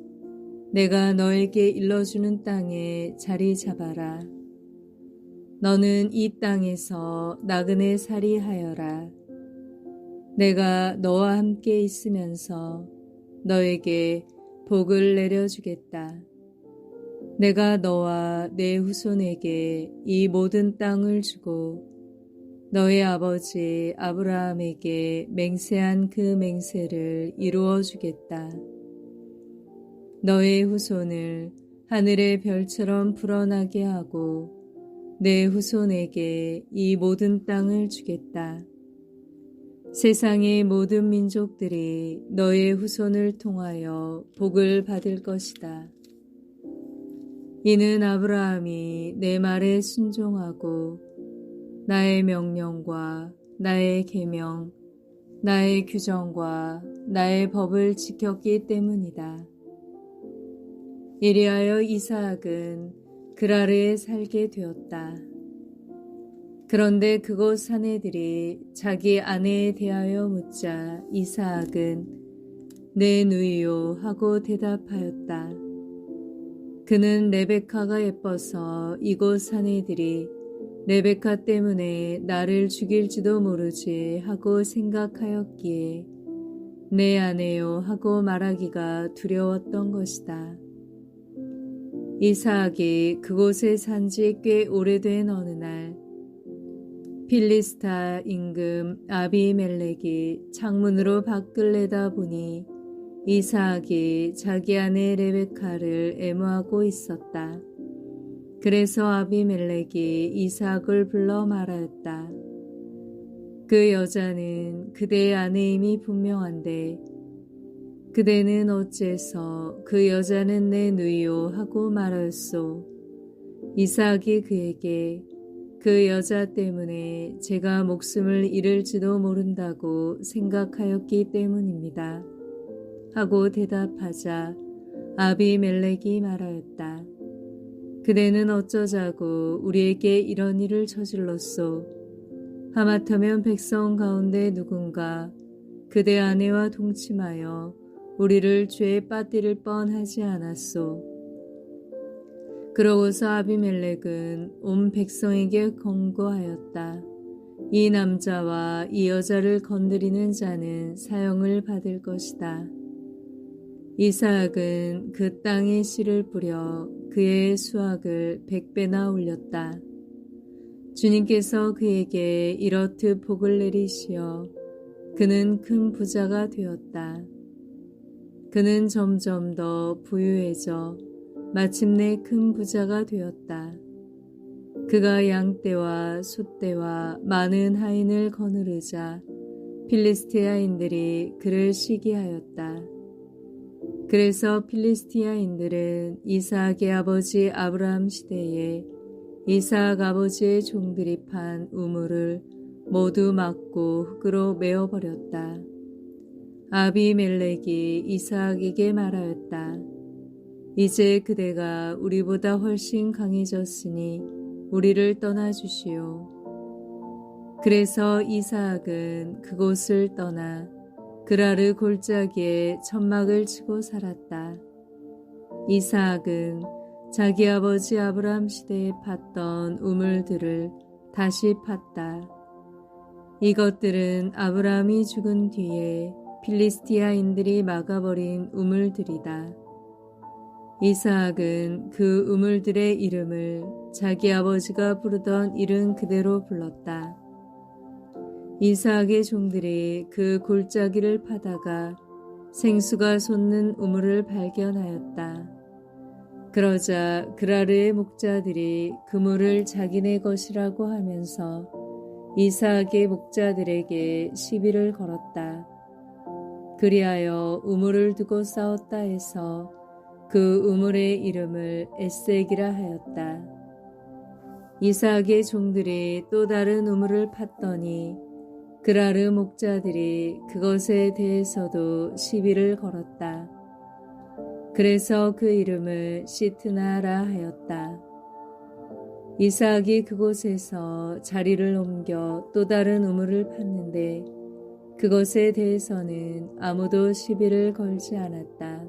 내가 너에게 일러주는 땅에 자리 잡아라. 너는 이 땅에서 나그네 살이 하여라. 내가 너와 함께 있으면서 너에게 복을 내려주겠다. 내가 너와 내 후손에게 이 모든 땅을 주고 너의 아버지 아브라함에게 맹세한 그 맹세를 이루어 주겠다. 너의 후손을 하늘의 별처럼 불어나게 하고 내 후손에게 이 모든 땅을 주겠다. 세상의 모든 민족들이 너의 후손을 통하여 복을 받을 것이다. 이는 아브라함이 내 말에 순종하고 나의 명령과 나의 계명, 나의 규정과 나의 법을 지켰기 때문이다. 이리하여 이삭은 그라르에 살게 되었다. 그런데 그곳 사내들이 자기 아내에 대하여 묻자 이삭은 내 누이요 하고 대답하였다. 그는 레베카가 예뻐서 이곳 사내들이 레베카 때문에 나를 죽일지도 모르지 하고 생각하였기에 내 아내요 하고 말하기가 두려웠던 것이다. 이삭이 그곳에 산 지 꽤 오래된 어느 날 필리스타 임금 아비멜렉이 창문으로 밖을 내다보니 이삭이 자기 아내 레베카를 애무하고 있었다. 그래서 아비멜렉이 이삭을 불러 말하였다. 그 여자는 그대의 아내임이 분명한데 그대는 어째서 그 여자는 내 누이요 하고 말하였소. 이삭이 그에게 그 여자 때문에 제가 목숨을 잃을지도 모른다고 생각하였기 때문입니다. 하고 대답하자 아비멜렉이 말하였다. 그대는 어쩌자고 우리에게 이런 일을 저질렀소. 하마터면 백성 가운데 누군가 그대 아내와 동침하여 우리를 죄에 빠뜨릴 뻔하지 않았소. 그러고서 아비멜렉은 온 백성에게 권고하였다. 이 남자와 이 여자를 건드리는 자는 사형을 받을 것이다. 이삭은 그 땅에 씨를 뿌려 그의 수확을 100배나 올렸다. 주님께서 그에게 이렇듯 복을 내리시어 그는 큰 부자가 되었다. 그는 점점 더 부유해져 마침내 큰 부자가 되었다. 그가 양떼와 소떼와 많은 하인을 거느르자 필리스티아인들이 그를 시기하였다. 그래서 필리스티아인들은 이삭의 아버지 아브라함 시대에 이삭 아버지의 종들이 판 우물을 모두 막고 흙으로 메어버렸다. 아비멜렉이 이삭에게 말하였다. 이제 그대가 우리보다 훨씬 강해졌으니 우리를 떠나주시오. 그래서 이삭은 그곳을 떠나 그라르 골짜기에 천막을 치고 살았다. 이삭은 자기 아버지 아브라함 시대에 팠던 우물들을 다시 팠다. 이것들은 아브라함이 죽은 뒤에 필리스티아인들이 막아버린 우물들이다. 이삭은 그 우물들의 이름을 자기 아버지가 부르던 이름 그대로 불렀다. 이삭의 종들이 그 골짜기를 파다가 생수가 솟는 우물을 발견하였다. 그러자 그라르의 목자들이 그 물을 자기네 것이라고 하면서 이삭의 목자들에게 시비를 걸었다. 그리하여 우물을 두고 싸웠다 해서 그 우물의 이름을 에색이라 하였다. 이삭의 종들이 또 다른 우물을 팠더니 그라르 목자들이 그것에 대해서도 시비를 걸었다. 그래서 그 이름을 시트나라 하였다. 이삭이 그곳에서 자리를 옮겨 또 다른 우물을 팠는데 그것에 대해서는 아무도 시비를 걸지 않았다.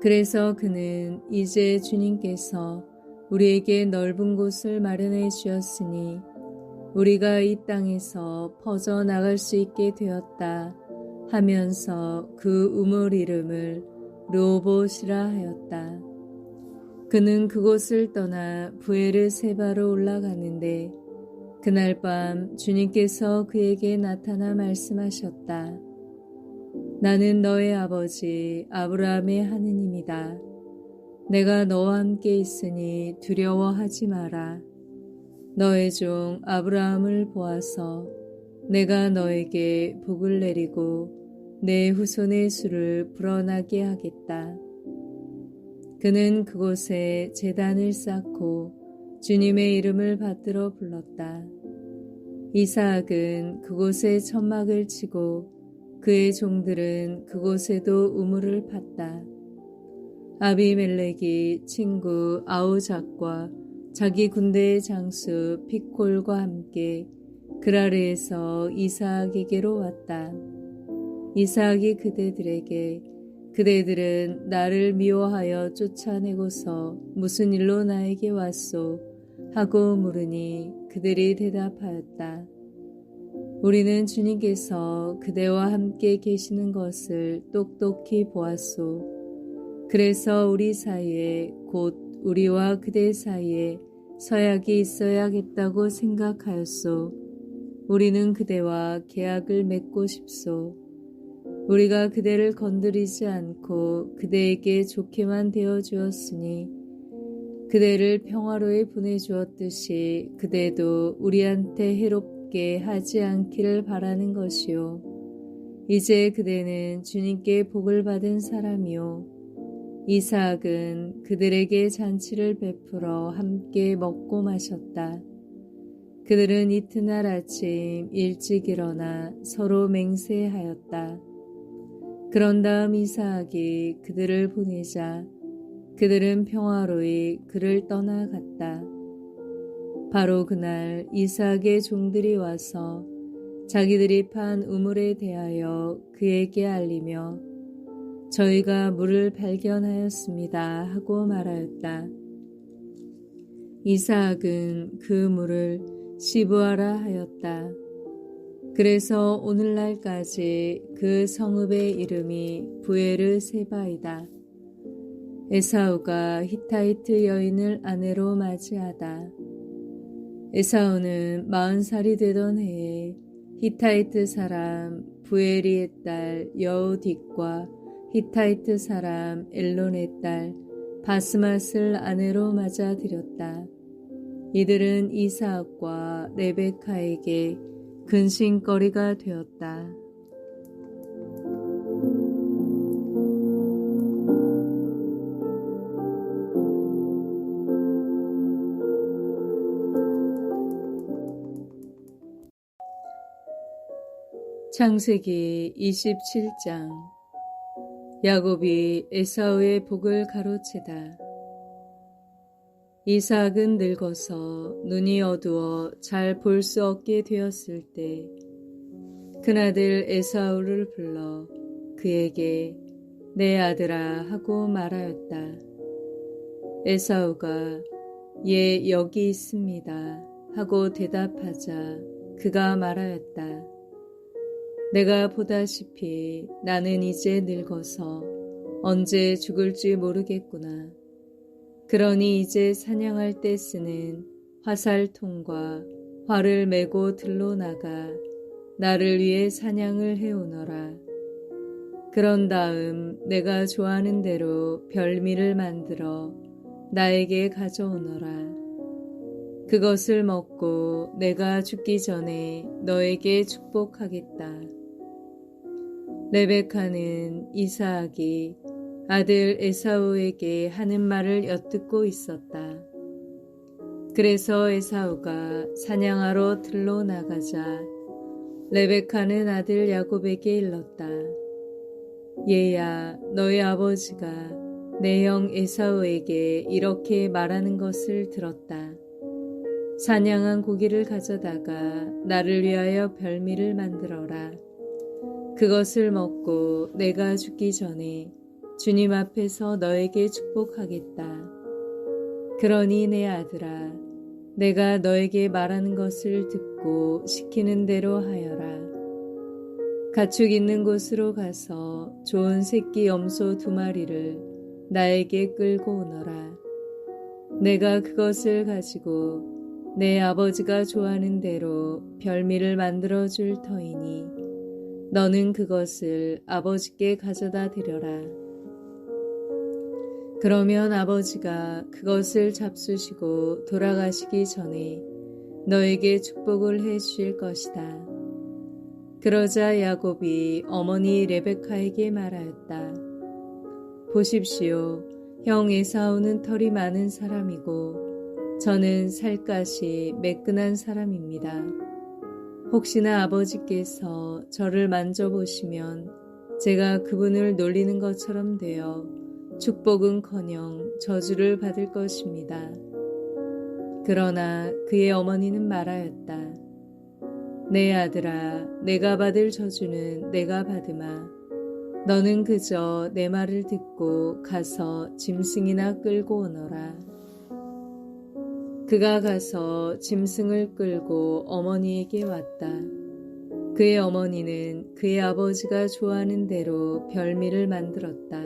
그래서 그는 이제 주님께서 우리에게 넓은 곳을 마련해 주었으니 우리가 이 땅에서 퍼져나갈 수 있게 되었다 하면서 그 우물 이름을 르호봇이라 하였다. 그는 그곳을 떠나 부에르세바로 올라갔는데 그날 밤 주님께서 그에게 나타나 말씀하셨다. 나는 너의 아버지 아브라함의 하느님이다. 내가 너와 함께 있으니 두려워하지 마라. 너의 종 아브라함을 보아서 내가 너에게 복을 내리고 내 후손의 수를 불어나게 하겠다. 그는 그곳에 제단을 쌓고 주님의 이름을 받들어 불렀다. 이삭은 그곳에 천막을 치고 그의 종들은 그곳에도 우물을 팠다. 아비멜렉이 친구 아우작과 자기 군대의 장수 피콜과 함께 그라르에서 이삭에게로 왔다. 이삭이 그대들에게 그대들은 나를 미워하여 쫓아내고서 무슨 일로 나에게 왔소? 하고 물으니 그들이 대답하였다. 우리는 주님께서 그대와 함께 계시는 것을 똑똑히 보았소. 그래서 우리 사이에 곧 우리와 그대 사이에 서약이 있어야겠다고 생각하였소. 우리는 그대와 계약을 맺고 싶소. 우리가 그대를 건드리지 않고 그대에게 좋게만 되어주었으니 그대를 평화로이 보내주었듯이 그대도 우리한테 해롭게 하지 않기를 바라는 것이요. 이제 그대는 주님께 복을 받은 사람이요. 이삭은 그들에게 잔치를 베풀어 함께 먹고 마셨다. 그들은 이튿날 아침 일찍 일어나 서로 맹세하였다. 그런 다음 이삭이 그들을 보내자 그들은 평화로이 그를 떠나갔다. 바로 그날 이삭의 종들이 와서 자기들이 판 우물에 대하여 그에게 알리며 저희가 물을 발견하였습니다 하고 말하였다. 이삭은 그 물을 시브아라 하였다. 그래서 오늘날까지 그 성읍의 이름이 부에르세바이다. 에사우가 히타이트 여인을 아내로 맞이하다. 에사우는 40살이 되던 해에 히타이트 사람 부에리의 딸 여우딕과 히타이트 사람 엘론의 딸 바스맛을 아내로 맞아들였다. 이들은 이삭과 레베카에게 근심거리가 되었다. 창세기 27장. 야곱이 에사우의 복을 가로채다. 이삭은 늙어서 눈이 어두워 잘 볼 수 없게 되었을 때 큰아들 에사우를 불러 그에게 내 아들아 하고 말하였다. 에사우가 예 여기 있습니다 하고 대답하자 그가 말하였다. 내가 보다시피 나는 이제 늙어서 언제 죽을지 모르겠구나. 그러니 이제 사냥할 때 쓰는 화살통과 활을 메고 들로 나가 나를 위해 사냥을 해오너라. 그런 다음 내가 좋아하는 대로 별미를 만들어 나에게 가져오너라. 그것을 먹고 내가 죽기 전에 너에게 축복하겠다. 레베카는 이삭이 아들 에사우에게 하는 말을 엿듣고 있었다. 그래서 에사우가 사냥하러 들로 나가자 레베카는 아들 야곱에게 일렀다. 얘야, 너의 아버지가 내 형 에사우에게 이렇게 말하는 것을 들었다. 사냥한 고기를 가져다가 나를 위하여 별미를 만들어라. 그것을 먹고 내가 죽기 전에 주님 앞에서 너에게 축복하겠다. 그러니 내 아들아, 내가 너에게 말하는 것을 듣고 시키는 대로 하여라. 가축 있는 곳으로 가서 좋은 새끼 염소 2마리를 나에게 끌고 오너라. 내가 그것을 가지고 내 아버지가 좋아하는 대로 별미를 만들어 줄 터이니 너는 그것을 아버지께 가져다 드려라. 그러면 아버지가 그것을 잡수시고 돌아가시기 전에 너에게 축복을 해 주실 것이다. 그러자 야곱이 어머니 레베카에게 말하였다. 보십시오. 형 에사우는 털이 많은 사람이고 저는 살갗이 매끈한 사람입니다. 혹시나 아버지께서 저를 만져보시면 제가 그분을 놀리는 것처럼 되어 축복은커녕 저주를 받을 것입니다. 그러나 그의 어머니는 말하였다. 내 아들아, 내가 받을 저주는 내가 받으마. 너는 그저 내 말을 듣고 가서 짐승이나 끌고 오너라. 그가 가서 짐승을 끌고 어머니에게 왔다. 그의 어머니는 그의 아버지가 좋아하는 대로 별미를 만들었다.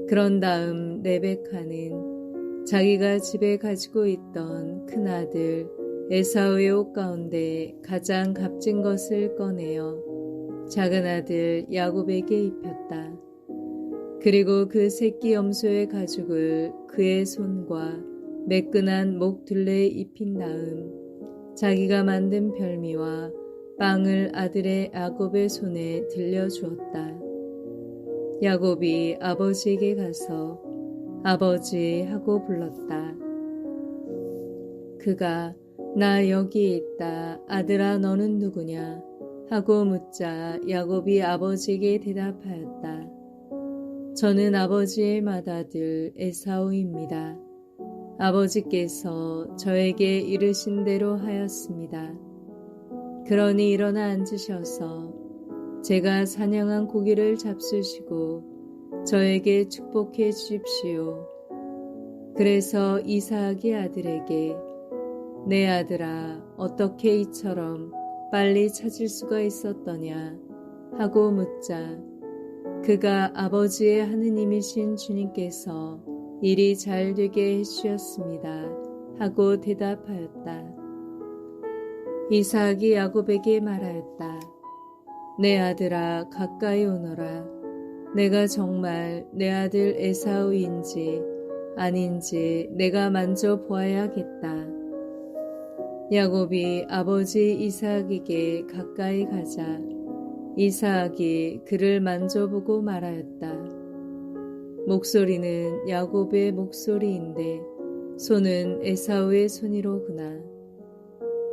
그런 다음 레베카는 자기가 집에 가지고 있던 큰아들 에사우의 옷 가운데 가장 값진 것을 꺼내어 작은아들 야곱에게 입혔다. 그리고 그 새끼 염소의 가죽을 그의 손과 매끈한 목 둘레에 입힌 다음 자기가 만든 별미와 빵을 아들의 야곱의 손에 들려주었다. 야곱이 아버지에게 가서 아버지 하고 불렀다. 그가 나 여기 있다. 아들아 너는 누구냐? 하고 묻자 야곱이 아버지에게 대답하였다. 저는 아버지의 맏아들 에사우입니다. 아버지께서 저에게 이르신 대로 하였습니다. 그러니 일어나 앉으셔서 제가 사냥한 고기를 잡수시고 저에게 축복해 주십시오. 그래서 이삭의 아들에게 내 아들아, 어떻게 이처럼 빨리 찾을 수가 있었더냐 하고 묻자 그가 아버지의 하느님이신 주님께서 일이 잘 되게 해주셨습니다 하고 대답하였다. 이삭이 야곱에게 말하였다. 내 아들아, 가까이 오너라. 내가 정말 내 아들 에사우인지 아닌지 내가 만져 보아야겠다. 야곱이 아버지 이삭에게 가까이 가자 이삭이 그를 만져보고 말하였다. 목소리는 야곱의 목소리인데 손은 에사우의 손이로구나.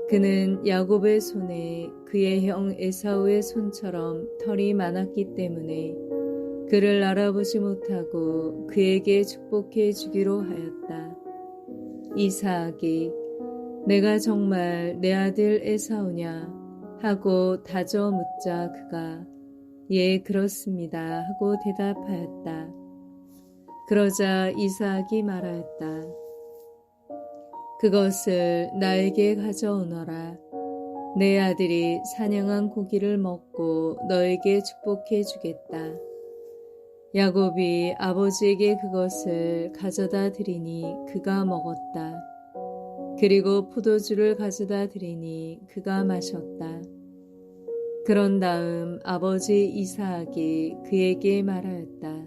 그는 야곱의 손에 그의 형 에사우의 손처럼 털이 많았기 때문에 그를 알아보지 못하고 그에게 축복해 주기로 하였다. 이삭이 내가 정말 내 아들 에사우냐 하고 다져 묻자 그가 예 그렇습니다 하고 대답하였다. 그러자 이삭이 말하였다. 그것을 나에게 가져오너라. 내 아들이 사냥한 고기를 먹고 너에게 축복해 주겠다. 야곱이 아버지에게 그것을 가져다 드리니 그가 먹었다. 그리고 포도주를 가져다 드리니 그가 마셨다. 그런 다음 아버지 이삭이 그에게 말하였다.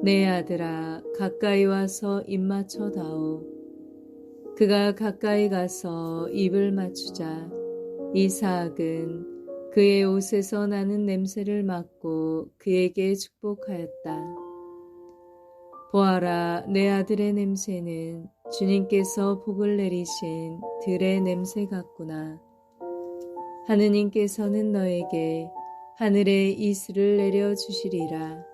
내 아들아, 가까이 와서 입 맞춰 다오. 그가 가까이 가서 입을 맞추자 이삭은 그의 옷에서 나는 냄새를 맡고 그에게 축복하였다. 보아라, 내 아들의 냄새는 주님께서 복을 내리신 들의 냄새 같구나. 하느님께서는 너에게 하늘의 이슬을 내려주시리라.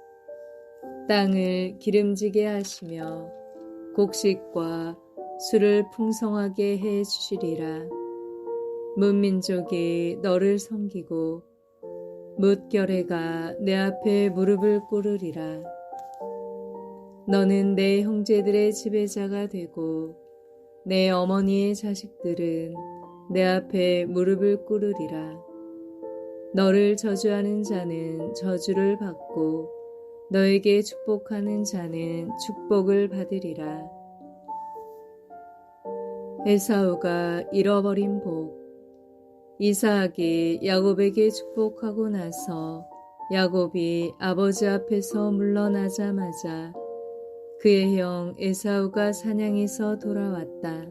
땅을 기름지게 하시며 곡식과 술을 풍성하게 해 주시리라. 문민족이 너를 섬기고 뭇결해가 내 앞에 무릎을 꿇으리라. 너는 내 형제들의 지배자가 되고 내 어머니의 자식들은 내 앞에 무릎을 꿇으리라. 너를 저주하는 자는 저주를 받고 너에게 축복하는 자는 축복을 받으리라. 에사우가 잃어버린 복. 이삭이 야곱에게 축복하고 나서 야곱이 아버지 앞에서 물러나자마자 그의 형 에사우가 사냥에서 돌아왔다.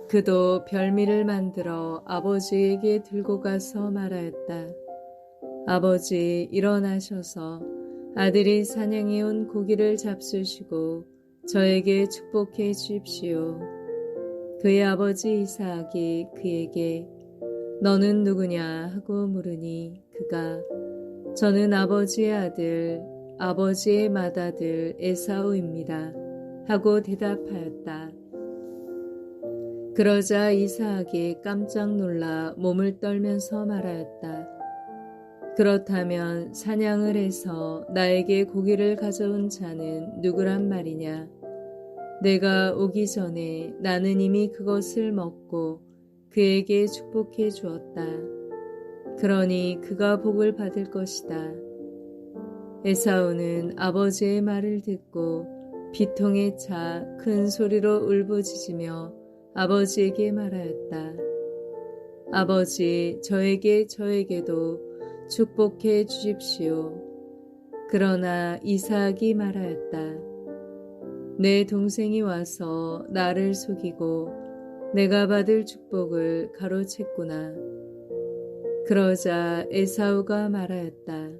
그도 별미를 만들어 아버지에게 들고 가서 말하였다. 아버지, 일어나셔서 아들이 사냥해 온 고기를 잡수시고 저에게 축복해 주십시오. 그의 아버지 이삭이 그에게 너는 누구냐 하고 물으니 그가 저는 아버지의 아들, 아버지의 맏아들 에사우입니다 하고 대답하였다. 그러자 이삭이 깜짝 놀라 몸을 떨면서 말하였다. 그렇다면 사냥을 해서 나에게 고기를 가져온 자는 누구란 말이냐? 내가 오기 전에 나는 이미 그것을 먹고 그에게 축복해 주었다. 그러니 그가 복을 받을 것이다. 에사우는 아버지의 말을 듣고 비통에 차 큰 소리로 울부짖으며 아버지에게 말하였다. 아버지, 저에게도 축복해 주십시오. 그러나 이삭이 말하였다. 내 동생이 와서 나를 속이고 내가 받을 축복을 가로챘구나. 그러자 에사우가 말하였다.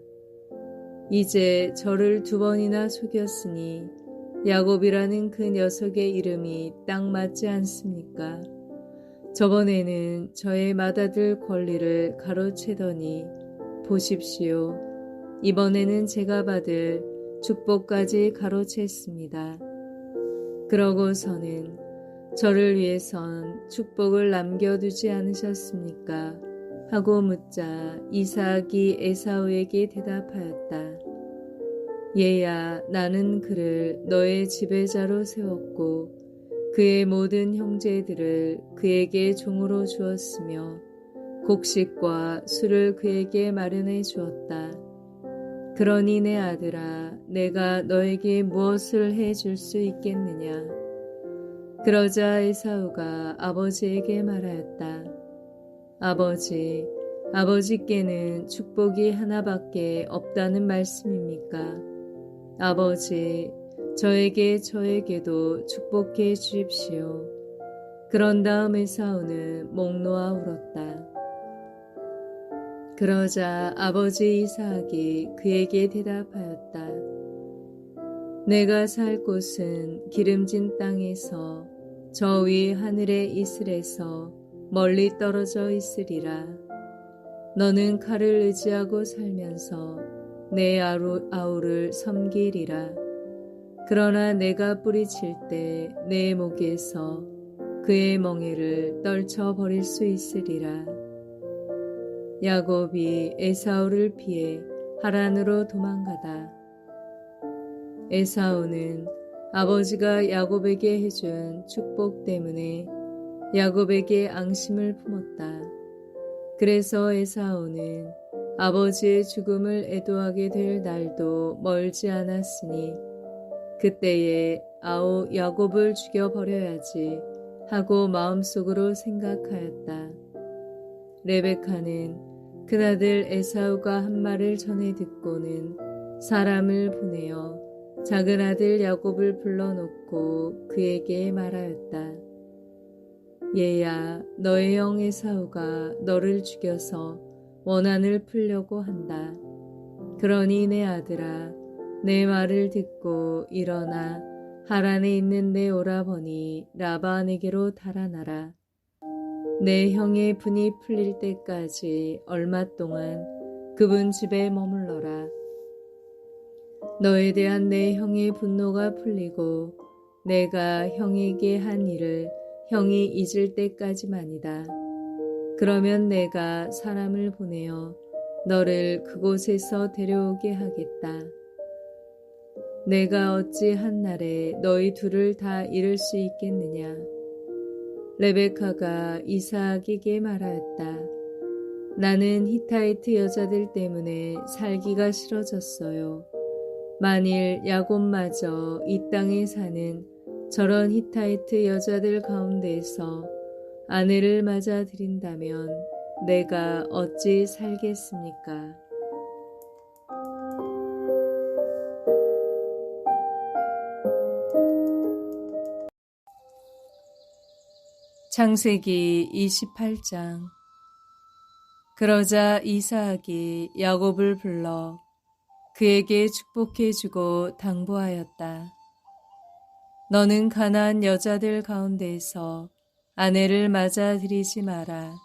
이제 저를 2번이나 속였으니 야곱이라는 그 녀석의 이름이 딱 맞지 않습니까? 저번에는 저의 맏아들 권리를 가로채더니 보십시오. 이번에는 제가 받을 축복까지 가로챘습니다. 그러고서는 저를 위해선 축복을 남겨두지 않으셨습니까? 하고 묻자 이삭이 에사우에게 대답하였다. 얘야, 나는 그를 너의 지배자로 세웠고 그의 모든 형제들을 그에게 종으로 주었으며 곡식과 술을 그에게 마련해 주었다. 그러니 내 아들아, 내가 너에게 무엇을 해줄 수 있겠느냐? 그러자 에사우가 아버지에게 말하였다. 아버지께는 축복이 하나밖에 없다는 말씀입니까? 아버지, 저에게도 축복해 주십시오. 그런 다음 에사우는 목 놓아 울었다. 그러자 아버지 이삭이 그에게 대답하였다. 내가 살 곳은 기름진 땅에서 저 위 하늘의 이슬에서 멀리 떨어져 있으리라. 너는 칼을 의지하고 살면서 내 아우를 섬기리라. 그러나 내가 뿌리칠 때 내 목에서 그의 멍에를 떨쳐버릴 수 있으리라. 야곱이 에사우를 피해 하란으로 도망가다. 에사우는 아버지가 야곱에게 해준 축복 때문에 야곱에게 앙심을 품었다. 그래서 에사우는 아버지의 죽음을 애도하게 될 날도 멀지 않았으니 그때에 야곱을 죽여버려야지 하고 마음속으로 생각하였다. 레베카는 그나들 에사우가 한 말을 전해 듣고는 사람을 보내어 작은 아들 야곱을 불러놓고 그에게 말하였다. 얘야, 너의 형 에사우가 너를 죽여서 원한을 풀려고 한다. 그러니 내 아들아, 내 말을 듣고 일어나 하란에 있는 내 오라버니 라반에게로 달아나라. 내 형의 분이 풀릴 때까지 얼마 동안 그분 집에 머물러라. 너에 대한 내 형의 분노가 풀리고 내가 형에게 한 일을 형이 잊을 때까지만이다. 그러면 내가 사람을 보내어 너를 그곳에서 데려오게 하겠다. 내가 어찌 한날에 너희 둘을 다 잃을 수 있겠느냐? 레베카가 이삭에게 말하였다. 나는 히타이트 여자들 때문에 살기가 싫어졌어요. 만일 야곱마저 이 땅에 사는 저런 히타이트 여자들 가운데에서 아내를 맞아 들인다면 내가 어찌 살겠습니까? 창세기 28장. 그러자 이삭이 야곱을 불러 그에게 축복해주고 당부하였다. 너는 가나안 여자들 가운데에서 아내를 맞아들이지 마라.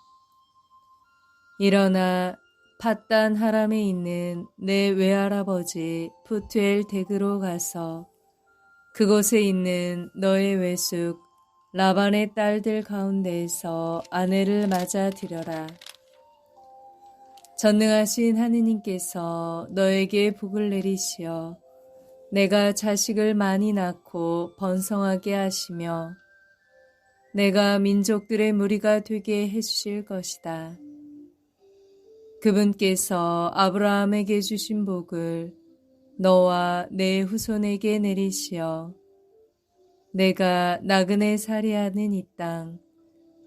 일어나 팟단 하람에 있는 내 외할아버지 푸투엘 덱으로 가서 그곳에 있는 너의 외숙 라반의 딸들 가운데에서 아내를 맞아들여라. 전능하신 하느님께서 너에게 복을 내리시어 내가 자식을 많이 낳고 번성하게 하시며 내가 민족들의 무리가 되게 해주실 것이다. 그분께서 아브라함에게 주신 복을 너와 내 후손에게 내리시어 내가 나그네 살이하는 이 땅,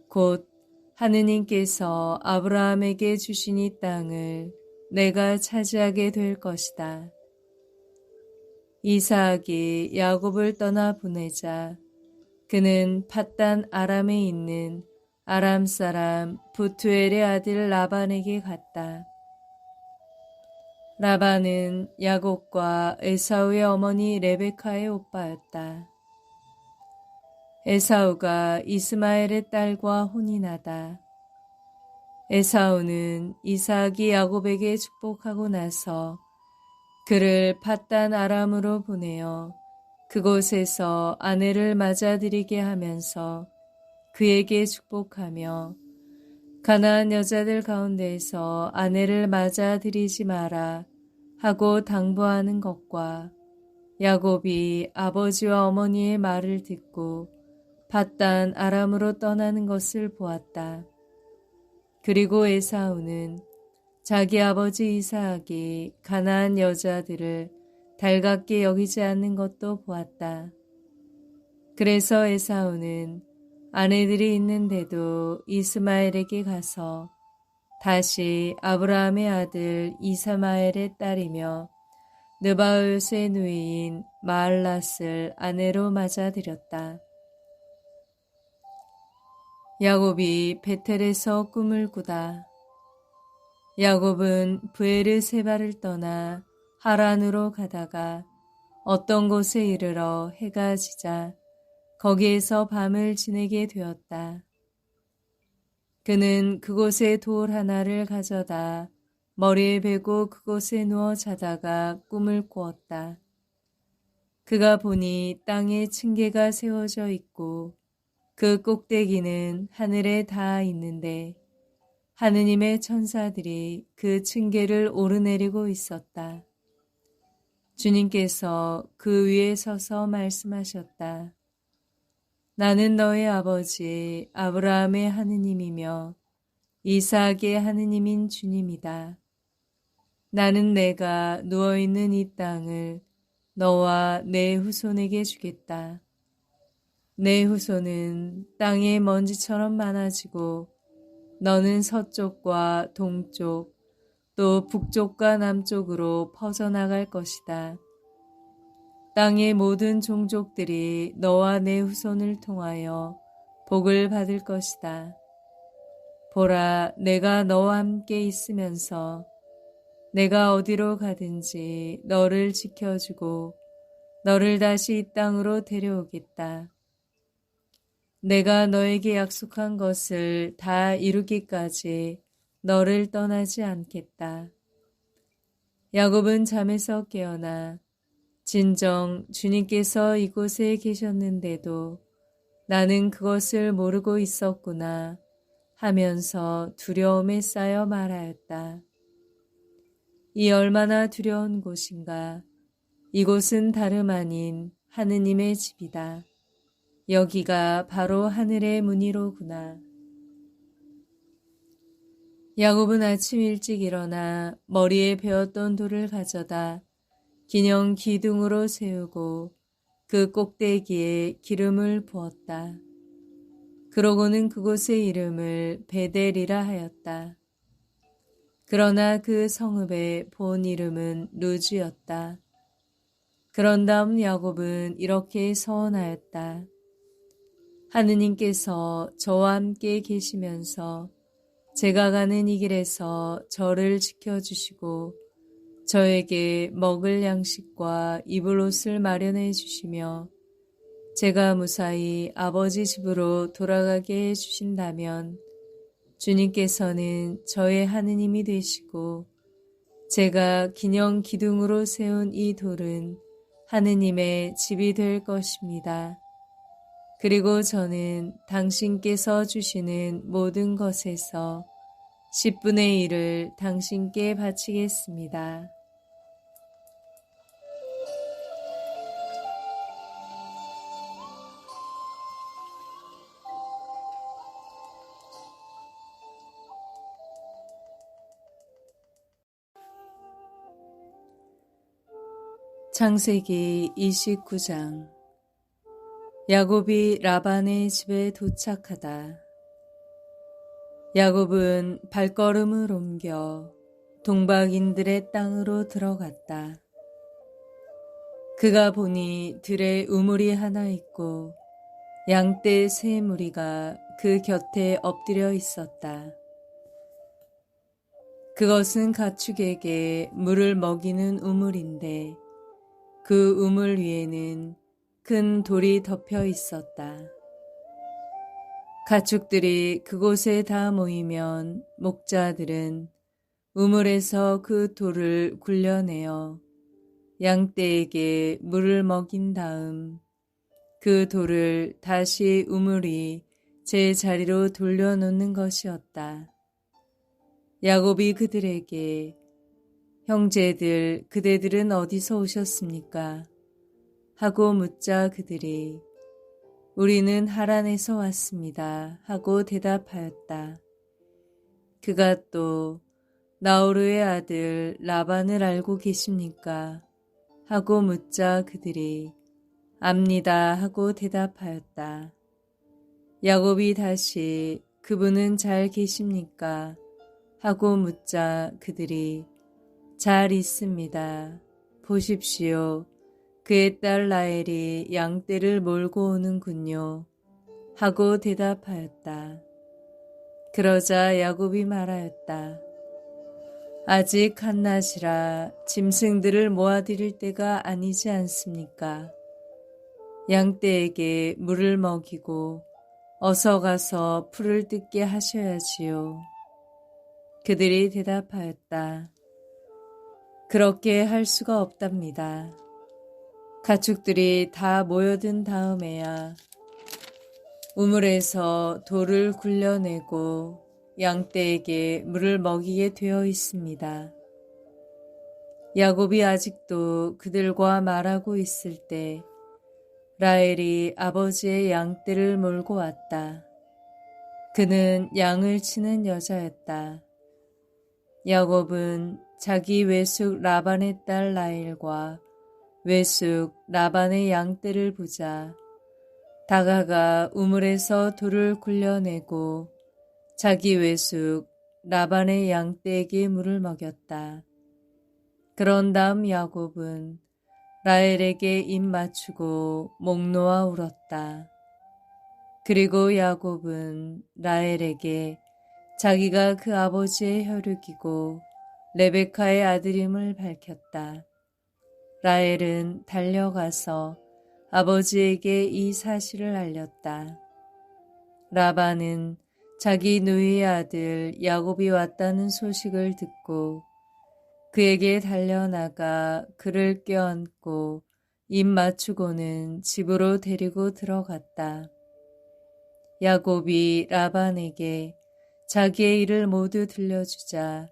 곧 하느님께서 아브라함에게 주신 이 땅을 내가 차지하게 될 것이다. 이삭이 야곱을 떠나 보내자 그는 팟단 아람에 있는 아람 사람 부투엘의 아들 라반에게 갔다. 라반은 야곱과 에사우의 어머니 레베카의 오빠였다. 에사우가 이스마엘의 딸과 혼인하다. 에사우는 이삭이 야곱에게 축복하고 나서 그를 팟단 아람으로 보내어 그곳에서 아내를 맞아들이게 하면서 그에게 축복하며 가나안 여자들 가운데에서 아내를 맞아들이지 마라 하고 당부하는 것과 야곱이 아버지와 어머니의 말을 듣고 밧단 아람으로 떠나는 것을 보았다. 그리고 에사우는 자기 아버지 이삭이 가나안 여자들을 달갑게 여기지 않는 것도 보았다. 그래서 에사우는 아내들이 있는데도 이스마엘에게 가서 다시 아브라함의 아들 이스마엘의 딸이며 느바롯의 누이인 마알랏을 아내로 맞아들였다. 야곱이 베텔에서 꿈을 꾸다. 야곱은 브에르세바를 떠나 하란으로 가다가 어떤 곳에 이르러 해가 지자 거기에서 밤을 지내게 되었다. 그는 그곳에 돌 하나를 가져다 머리에 베고 그곳에 누워 자다가 꿈을 꾸었다. 그가 보니 땅에 층계가 세워져 있고 그 꼭대기는 하늘에 닿아 있는데 하느님의 천사들이 그 층계를 오르내리고 있었다. 주님께서 그 위에 서서 말씀하셨다. 나는 너의 아버지 아브라함의 하느님이며 이삭의 하느님인 주님이다. 나는 내가 누워있는 이 땅을 너와 내 후손에게 주겠다. 내 후손은 땅의 먼지처럼 많아지고 너는 서쪽과 동쪽 또 북쪽과 남쪽으로 퍼져나갈 것이다. 땅의 모든 종족들이 너와 내 후손을 통하여 복을 받을 것이다. 보라, 내가 너와 함께 있으면서 내가 어디로 가든지 너를 지켜주고 너를 다시 이 땅으로 데려오겠다. 내가 너에게 약속한 것을 다 이루기까지 너를 떠나지 않겠다. 야곱은 잠에서 깨어나 진정 주님께서 이곳에 계셨는데도 나는 그것을 모르고 있었구나 하면서 두려움에 쌓여 말하였다. 이 얼마나 두려운 곳인가. 이곳은 다름 아닌 하느님의 집이다. 여기가 바로 하늘의 문이로구나. 야곱은 아침 일찍 일어나 머리에 베었던 돌을 가져다 기념 기둥으로 세우고 그 꼭대기에 기름을 부었다. 그러고는 그곳의 이름을 베델이라 하였다. 그러나 그 성읍의 본 이름은 루즈였다. 그런 다음 야곱은 이렇게 서원하였다. 하느님께서 저와 함께 계시면서 제가 가는 이 길에서 저를 지켜주시고 저에게 먹을 양식과 입을 옷을 마련해 주시며 제가 무사히 아버지 집으로 돌아가게 해주신다면 주님께서는 저의 하느님이 되시고 제가 기념 기둥으로 세운 이 돌은 하느님의 집이 될 것입니다. 그리고 저는 당신께서 주시는 모든 것에서 10분의 1을 당신께 바치겠습니다. 창세기 29장. 야곱이 라반의 집에 도착하다. 야곱은 발걸음을 옮겨 동박인들의 땅으로 들어갔다. 그가 보니 들에 우물이 하나 있고 양떼 세 무리가 그 곁에 엎드려 있었다. 그것은 가축에게 물을 먹이는 우물인데 그 우물 위에는 큰 돌이 덮여 있었다. 가축들이 그곳에 다 모이면 목자들은 우물에서 그 돌을 굴려내어 양떼에게 물을 먹인 다음 그 돌을 다시 우물이 제 자리로 돌려놓는 것이었다. 야곱이 그들에게 형제들, 그대들은 어디서 오셨습니까? 하고 묻자 그들이 우리는 하란에서 왔습니다. 하고 대답하였다. 그가 또 나오르의 아들 라반을 알고 계십니까? 하고 묻자 그들이 압니다 하고 대답하였다. 야곱이 다시 그분은 잘 계십니까? 하고 묻자 그들이 잘 있습니다. 보십시오. 그의 딸 라헬이 양떼를 몰고 오는군요. 하고 대답하였다. 그러자 야곱이 말하였다. 아직 한낮이라 짐승들을 모아드릴 때가 아니지 않습니까? 양떼에게 물을 먹이고 어서 가서 풀을 뜯게 하셔야지요. 그들이 대답하였다. 그렇게 할 수가 없답니다. 가축들이 다 모여든 다음에야 우물에서 돌을 굴려내고 양떼에게 물을 먹이게 되어 있습니다. 야곱이 아직도 그들과 말하고 있을 때 라헬이 아버지의 양떼를 몰고 왔다. 그는 양을 치는 여자였다. 야곱은 자기 외숙 라반의 딸 라헬과 외숙 라반의 양떼를 보자 다가가 우물에서 돌을 굴려내고 자기 외숙 라반의 양떼에게 물을 먹였다. 그런 다음 야곱은 라헬에게 입 맞추고 목 놓아 울었다. 그리고 야곱은 라헬에게 자기가 그 아버지의 혈육이고 레베카의 아들임을 밝혔다. 라헬은 달려가서 아버지에게 이 사실을 알렸다. 라반은 자기 누이의 아들 야곱이 왔다는 소식을 듣고 그에게 달려나가 그를 껴안고 입 맞추고는 집으로 데리고 들어갔다. 야곱이 라반에게 자기의 일을 모두 들려주자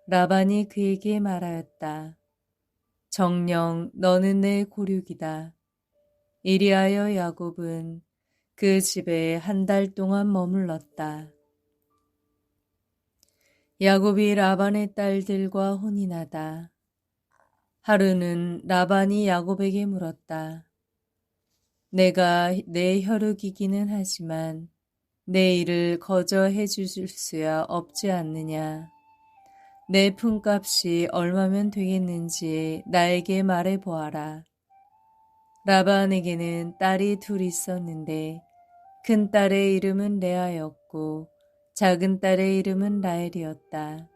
라반이 그에게 말하였다. 정녕 너는 내 고륙이다. 이리하여 야곱은 그 집에 한 달 동안 머물렀다. 야곱이 라반의 딸들과 혼인하다. 하루는 라반이 야곱에게 물었다. 내가 내 혈육이기는 하지만 내 일을 거저 해주실 수야 없지 않느냐. 내 품값이 얼마면 되겠는지 나에게 말해보아라. 라반에게는 딸이 둘 있었는데 큰 딸의 이름은 레아였고 작은 딸의 이름은 라헬이었다.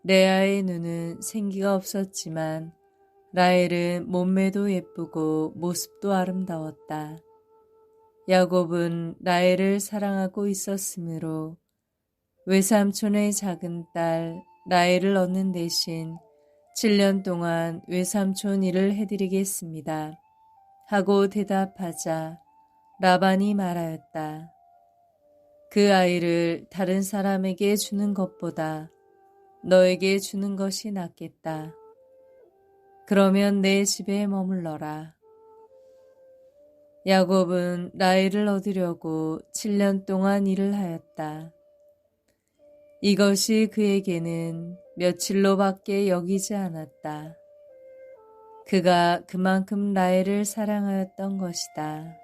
레아의 눈은 생기가 없었지만 라헬은 몸매도 예쁘고 모습도 아름다웠다. 야곱은 라헬을 사랑하고 있었으므로 외삼촌의 작은 딸 라헬을 얻는 대신 7년 동안 외삼촌 일을 해드리겠습니다. 하고 대답하자 라반이 말하였다. 그 아이를 다른 사람에게 주는 것보다 너에게 주는 것이 낫겠다. 그러면 내 집에 머물러라. 야곱은 라헬을 얻으려고 7년 동안 일을 하였다. 이것이 그에게는 며칠로밖에 여기지 않았다. 그가 그만큼 라헬을 사랑하였던 것이다.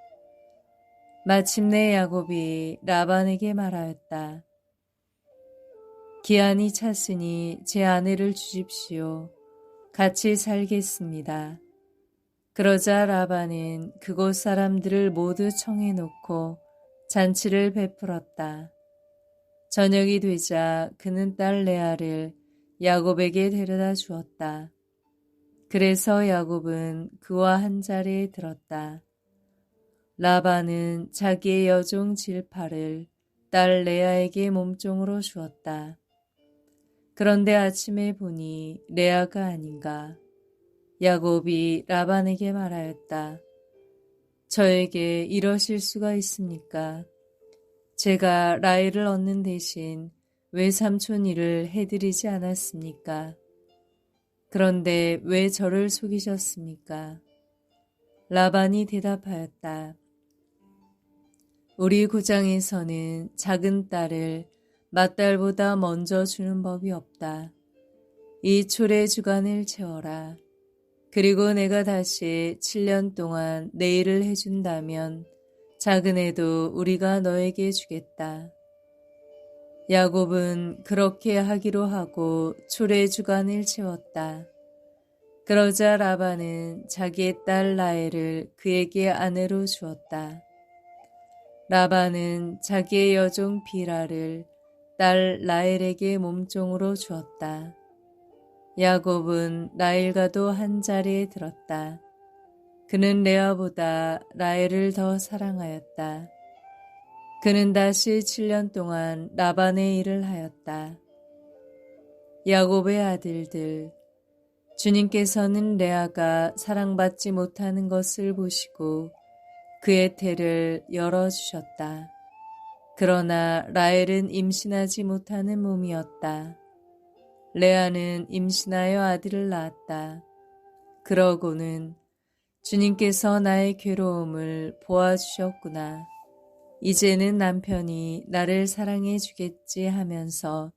마침내 야곱이 라반에게 말하였다. 기한이 찼으니 제 아내를 주십시오. 같이 살겠습니다. 그러자 라반은 그곳 사람들을 모두 청해놓고 잔치를 베풀었다. 저녁이 되자 그는 딸 레아를 야곱에게 데려다 주었다. 그래서 야곱은 그와 한 자리에 들었다. 라반은 자기의 여종 질파를 딸 레아에게 몸종으로 주었다. 그런데 아침에 보니 레아가 아닌가. 야곱이 라반에게 말하였다. 저에게 이러실 수가 있습니까? 제가 라헬을 얻는 대신 외삼촌 일을 해드리지 않았습니까? 그런데 왜 저를 속이셨습니까? 라반이 대답하였다. 우리 구장에서는 작은 딸을 맏딸보다 먼저 주는 법이 없다. 이 초래 주간을 채워라. 그리고 내가 다시 7년 동안 내 일을 해준다면 작은 애도 우리가 너에게 주겠다. 야곱은 그렇게 하기로 하고 초래 주간을 채웠다. 그러자 라반은 자기의 딸 라헬을 그에게 아내로 주었다. 라반은 자기의 여종 비라를 딸 라헬에게 몸종으로 주었다. 야곱은 라헬과도 한 자리에 들었다. 그는 레아보다 라헬을 더 사랑하였다. 그는 다시 7년 동안 라반의 일을 하였다. 야곱의 아들들, 주님께서는 레아가 사랑받지 못하는 것을 보시고 그의 태를 열어주셨다. 그러나 라헬은 임신하지 못하는 몸이었다. 레아는 임신하여 아들을 낳았다. 그러고는 주님께서 나의 괴로움을 보아주셨구나. 이제는 남편이 나를 사랑해 주겠지 하면서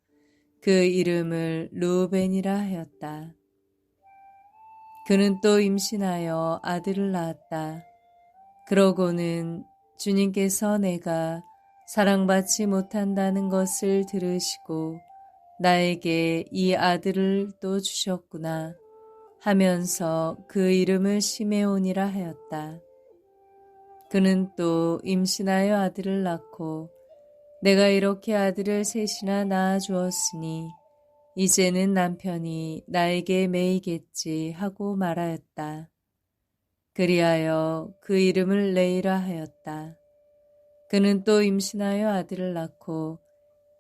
그 이름을 르우벤이라 하였다. 그는 또 임신하여 아들을 낳았다. 그러고는 주님께서 내가 사랑받지 못한다는 것을 들으시고 나에게 이 아들을 또 주셨구나 하면서 그 이름을 시메온이라 하였다. 그는 또 임신하여 아들을 낳고 내가 이렇게 아들을 셋이나 낳아 주었으니 이제는 남편이 나에게 매이겠지 하고 말하였다. 그리하여 그 이름을 레이라 하였다. 그는 또 임신하여 아들을 낳고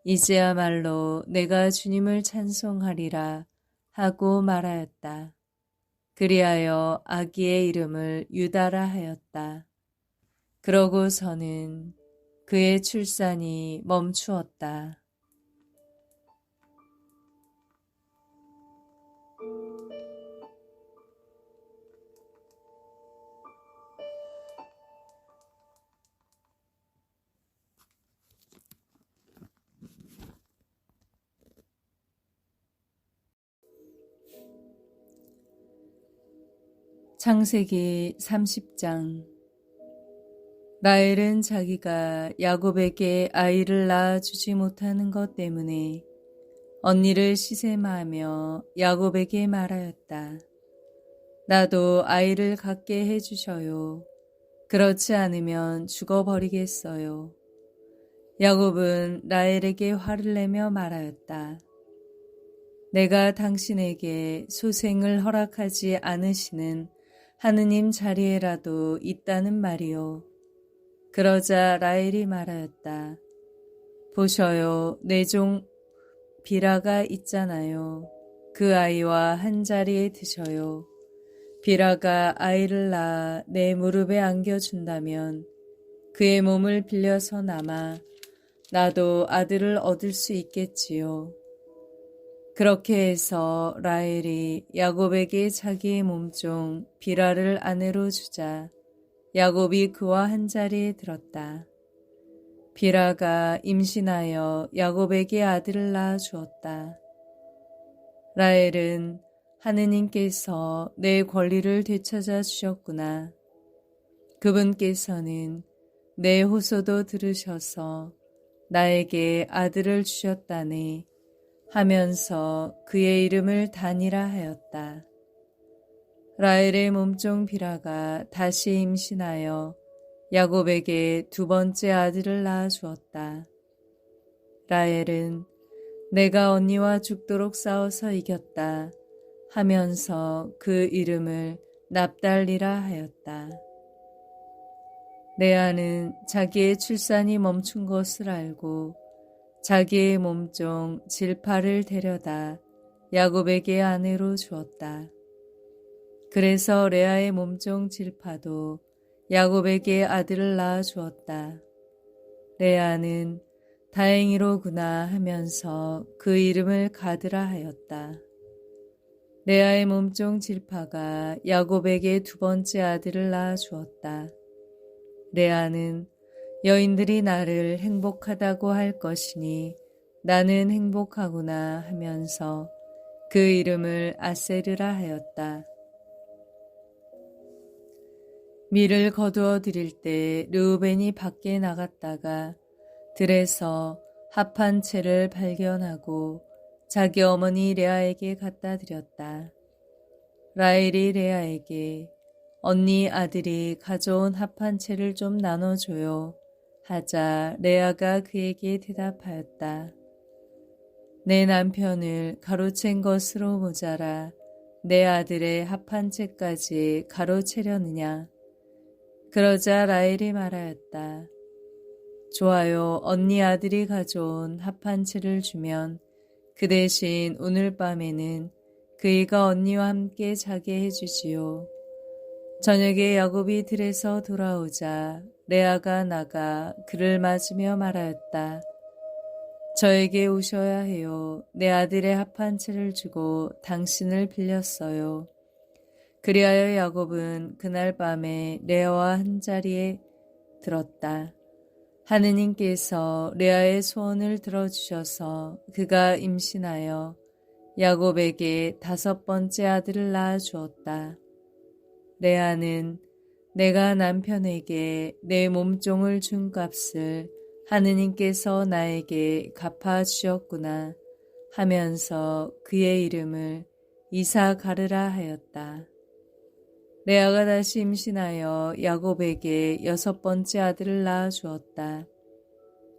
이제야말로 내가 주님을 찬송하리라 하고 말하였다. 그리하여 아기의 이름을 유다라 하였다. 그러고서는 그의 출산이 멈추었다. 창세기 30장. 라헬은 자기가 야곱에게 아이를 낳아주지 못하는 것 때문에 언니를 시샘하며 야곱에게 말하였다. 나도 아이를 갖게 해주셔요. 그렇지 않으면 죽어버리겠어요. 야곱은 라헬에게 화를 내며 말하였다. 내가 당신에게 소생을 허락하지 않으시는 하느님 자리에라도 있다는 말이요. 그러자 라헬이 말하였다. 보셔요, 내 종 비라가 있잖아요. 그 아이와 한 자리에 드셔요. 비라가 아이를 낳아 내 무릎에 안겨준다면 그의 몸을 빌려서나마 나도 아들을 얻을 수 있겠지요. 그렇게 해서 라헬이 야곱에게 자기의 몸종 비라를 아내로 주자 야곱이 그와 한 자리에 들었다. 비라가 임신하여 야곱에게 아들을 낳아 주었다. 라헬은 하느님께서 내 권리를 되찾아 주셨구나. 그분께서는 내 호소도 들으셔서 나에게 아들을 주셨다네 하면서 그의 이름을 단이라 하였다. 라헬의 몸종 비라가 다시 임신하여 야곱에게 두 번째 아들을 낳아 주었다. 라헬은 내가 언니와 죽도록 싸워서 이겼다 하면서 그 이름을 납달리라 하였다. 레아는 자기의 출산이 멈춘 것을 알고 자기의 몸종 질파를 데려다 야곱에게 아내로 주었다. 그래서 레아의 몸종 질파도 야곱에게 아들을 낳아 주었다. 레아는 다행이로구나 하면서 그 이름을 가드라 하였다. 레아의 몸종 질파가 야곱에게 두 번째 아들을 낳아 주었다. 레아는 여인들이 나를 행복하다고 할 것이니 나는 행복하구나 하면서 그 이름을 아세르라 하였다. 밀을 거두어 드릴 때 르우벤이 밖에 나갔다가 들에서 합한 채를 발견하고 자기 어머니 레아에게 갖다 드렸다. 라헬이 레아에게 언니 아들이 가져온 합한 채를 좀 나눠줘요 하자 레아가 그에게 대답하였다. 내 남편을 가로챈 것으로 모자라 내 아들의 합한 채까지 가로채려느냐. 그러자 라헬이 말하였다. 좋아요. 언니 아들이 가져온 합한 채를 주면 그 대신 오늘 밤에는 그이가 언니와 함께 자게 해주지요. 저녁에 야곱이 들에서 돌아오자 레아가 나가 그를 맞으며 말하였다. 저에게 오셔야 해요. 내 아들의 합한 채를 주고 당신을 빌렸어요. 그리하여 야곱은 그날 밤에 레아와 한자리에 들었다. 하느님께서 레아의 소원을 들어주셔서 그가 임신하여 야곱에게 5번째 아들을 낳아 주었다. 레아는 내가 남편에게 내 몸종을 준 값을 하느님께서 나에게 갚아 주셨구나 하면서 그의 이름을 이사가르라 하였다. 레아가 다시 임신하여 야곱에게 6번째 아들을 낳아 주었다.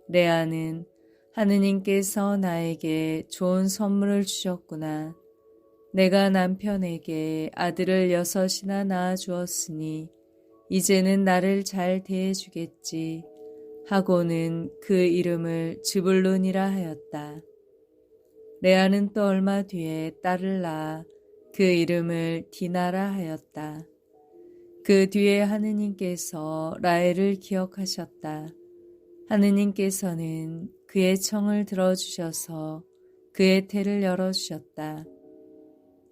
레아는 하느님께서 나에게 좋은 선물을 주셨구나. 내가 남편에게 아들을 6이나 낳아 주었으니 이제는 나를 잘 대해주겠지 하고는 그 이름을 즈불론이라 하였다. 레아는 또 얼마 뒤에 딸을 낳아 그 이름을 디나라 하였다. 그 뒤에 하느님께서 라헬을 기억하셨다. 하느님께서는 그의 청을 들어주셔서 그의 태를 열어주셨다.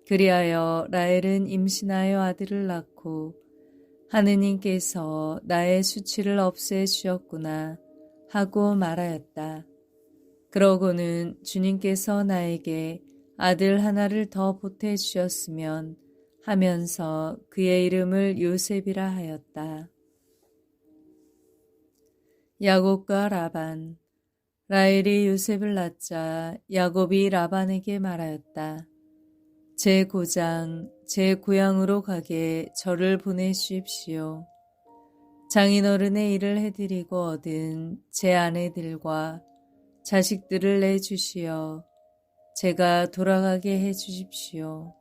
그리하여 라헬은 임신하여 아들을 낳고 하느님께서 나의 수치를 없애주셨구나 하고 말하였다. 그러고는 주님께서 나에게 아들 하나를 더 보태주셨으면 하면서 그의 이름을 요셉이라 하였다. 야곱과 라반. 라헬이 요셉을 낳자 야곱이 라반에게 말하였다. 제 고장, 제 고향으로 가게 저를 보내주십시오. 장인어른의 일을 해드리고 얻은 제 아내들과 자식들을 내주시어 제가 돌아가게 해주십시오.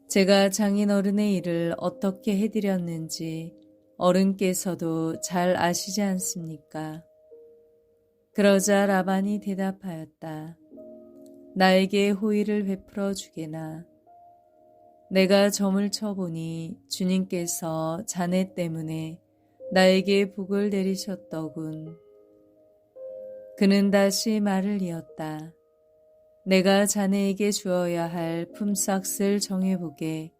제가 장인어른의 일을 어떻게 해드렸는지 어른께서도 잘 아시지 않습니까? 그러자 라반이 대답하였다. 나에게 호의를 베풀어 주게나. 내가 점을 쳐보니 주님께서 자네 때문에 나에게 복을 내리셨더군. 그는 다시 말을 이었다. 내가 자네에게 주어야 할 품삯을 정해보게.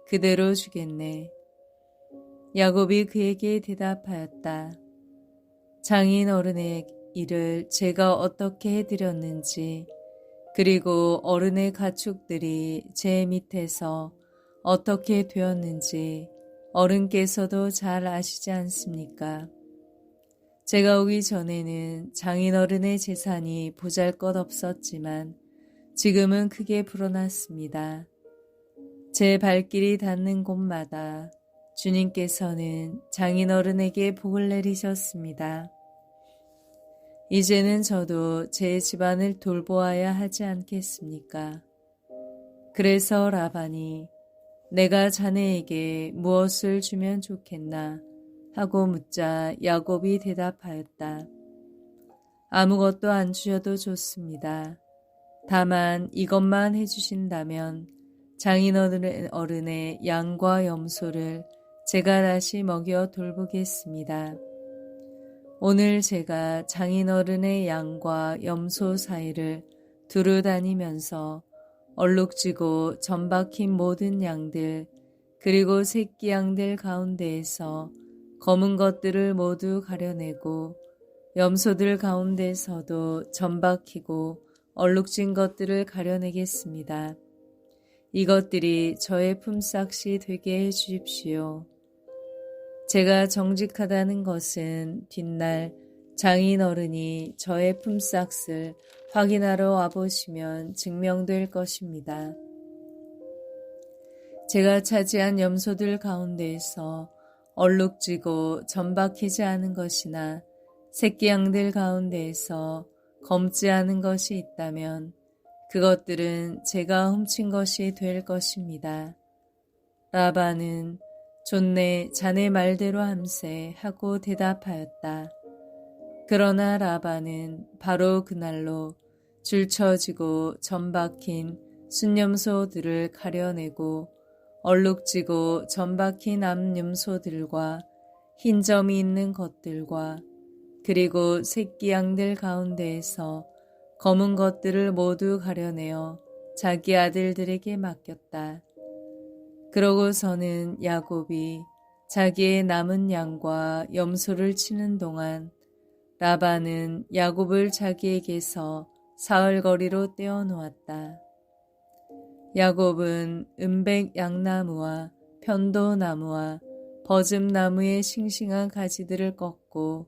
그대로 주겠네. 야곱이 그에게 대답하였다. 장인 어른의 일을 제가 어떻게 해드렸는지 그리고 어른의 가축들이 제 밑에서 어떻게 되었는지 어른께서도 잘 아시지 않습니까? 제가 오기 전에는 장인어른의 재산이 보잘것없었지만 지금은 크게 불어났습니다. 제 발길이 닿는 곳마다 주님께서는 장인어른에게 복을 내리셨습니다. 이제는 저도 제 집안을 돌보아야 하지 않겠습니까? 그래서 라반이 내가 자네에게 무엇을 주면 좋겠나 하고 묻자 야곱이 대답하였다. 아무것도 안 주셔도 좋습니다. 다만 이것만 해주신다면 장인어른의 양과 염소를 제가 다시 먹여 돌보겠습니다. 오늘 제가 장인어른의 양과 염소 사이를 두루 다니면서 얼룩지고 점박힌 모든 양들 그리고 새끼 양들 가운데에서 검은 것들을 모두 가려내고 염소들 가운데서도 점박히고 얼룩진 것들을 가려내겠습니다. 이것들이 저의 품삯이 되게 해 주십시오. 제가 정직하다는 것은 뒷날 장인 어른이 저의 품삯을 확인하러 와보시면 증명될 것입니다. 제가 차지한 염소들 가운데에서 얼룩지고 점박히지 않은 것이나 새끼 양들 가운데에서 검지 않은 것이 있다면 그것들은 제가 훔친 것이 될 것입니다. 라반은 좋네 자네 말대로 함세 하고 대답하였다. 그러나 라반은 바로 그날로 줄쳐지고 점박힌 순염소들을 가려내고 얼룩지고 점박힌 암염소들과 흰 점이 있는 것들과 그리고 새끼 양들 가운데에서 검은 것들을 모두 가려내어 자기 아들들에게 맡겼다. 그러고서는 야곱이 자기의 남은 양과 염소를 치는 동안 라반은 야곱을 자기에게서 사흘거리로 떼어놓았다. 야곱은 은백 양나무와 편도나무와 버즘나무의 싱싱한 가지들을 꺾고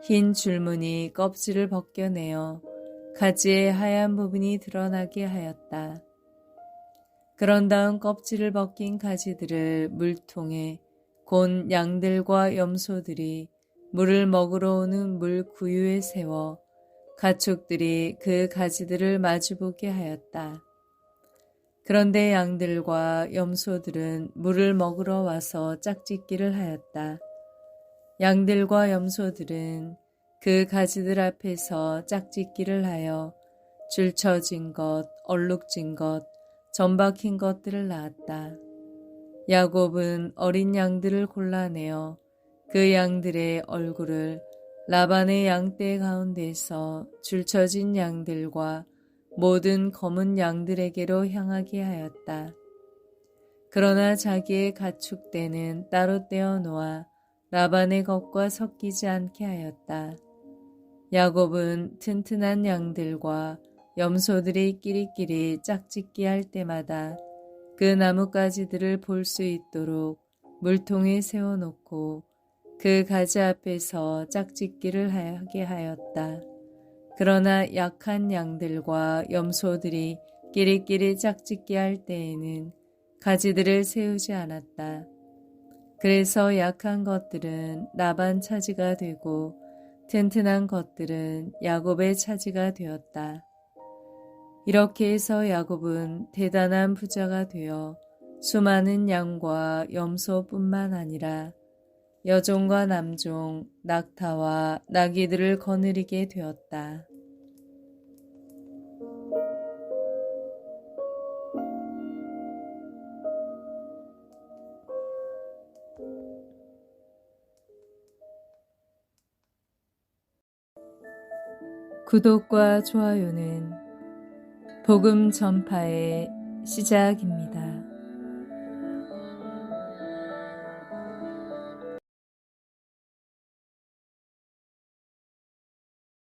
흰 줄무늬 껍질을 벗겨내어 가지의 하얀 부분이 드러나게 하였다. 그런 다음 껍질을 벗긴 가지들을 물통에 곧 양들과 염소들이 물을 먹으러 오는 물 구유에 세워 가축들이 그 가지들을 마주보게 하였다. 그런데 양들과 염소들은 물을 먹으러 와서 짝짓기를 하였다. 양들과 염소들은 그 가지들 앞에서 짝짓기를 하여 줄쳐진 것, 얼룩진 것, 점박힌 것들을 낳았다. 야곱은 어린 양들을 골라내어 그 양들의 얼굴을 라반의 양떼 가운데서 줄쳐진 양들과 모든 검은 양들에게로 향하게 하였다. 그러나 자기의 가축대는 따로 떼어 놓아 라반의 것과 섞이지 않게 하였다. 야곱은 튼튼한 양들과 염소들이 끼리끼리 짝짓기 할 때마다 그 나뭇가지들을 볼 수 있도록 물통에 세워놓고 그 가지 앞에서 짝짓기를 하게 하였다. 그러나 약한 양들과 염소들이 끼리끼리 짝짓기 할 때에는 가지들을 세우지 않았다. 그래서 약한 것들은 라반 차지가 되고 튼튼한 것들은 야곱의 차지가 되었다. 이렇게 해서 야곱은 대단한 부자가 되어 수많은 양과 염소뿐만 아니라 여종과 남종, 낙타와 나귀들을 거느리게 되었다. 구독과 좋아요는 복음 전파의 시작입니다.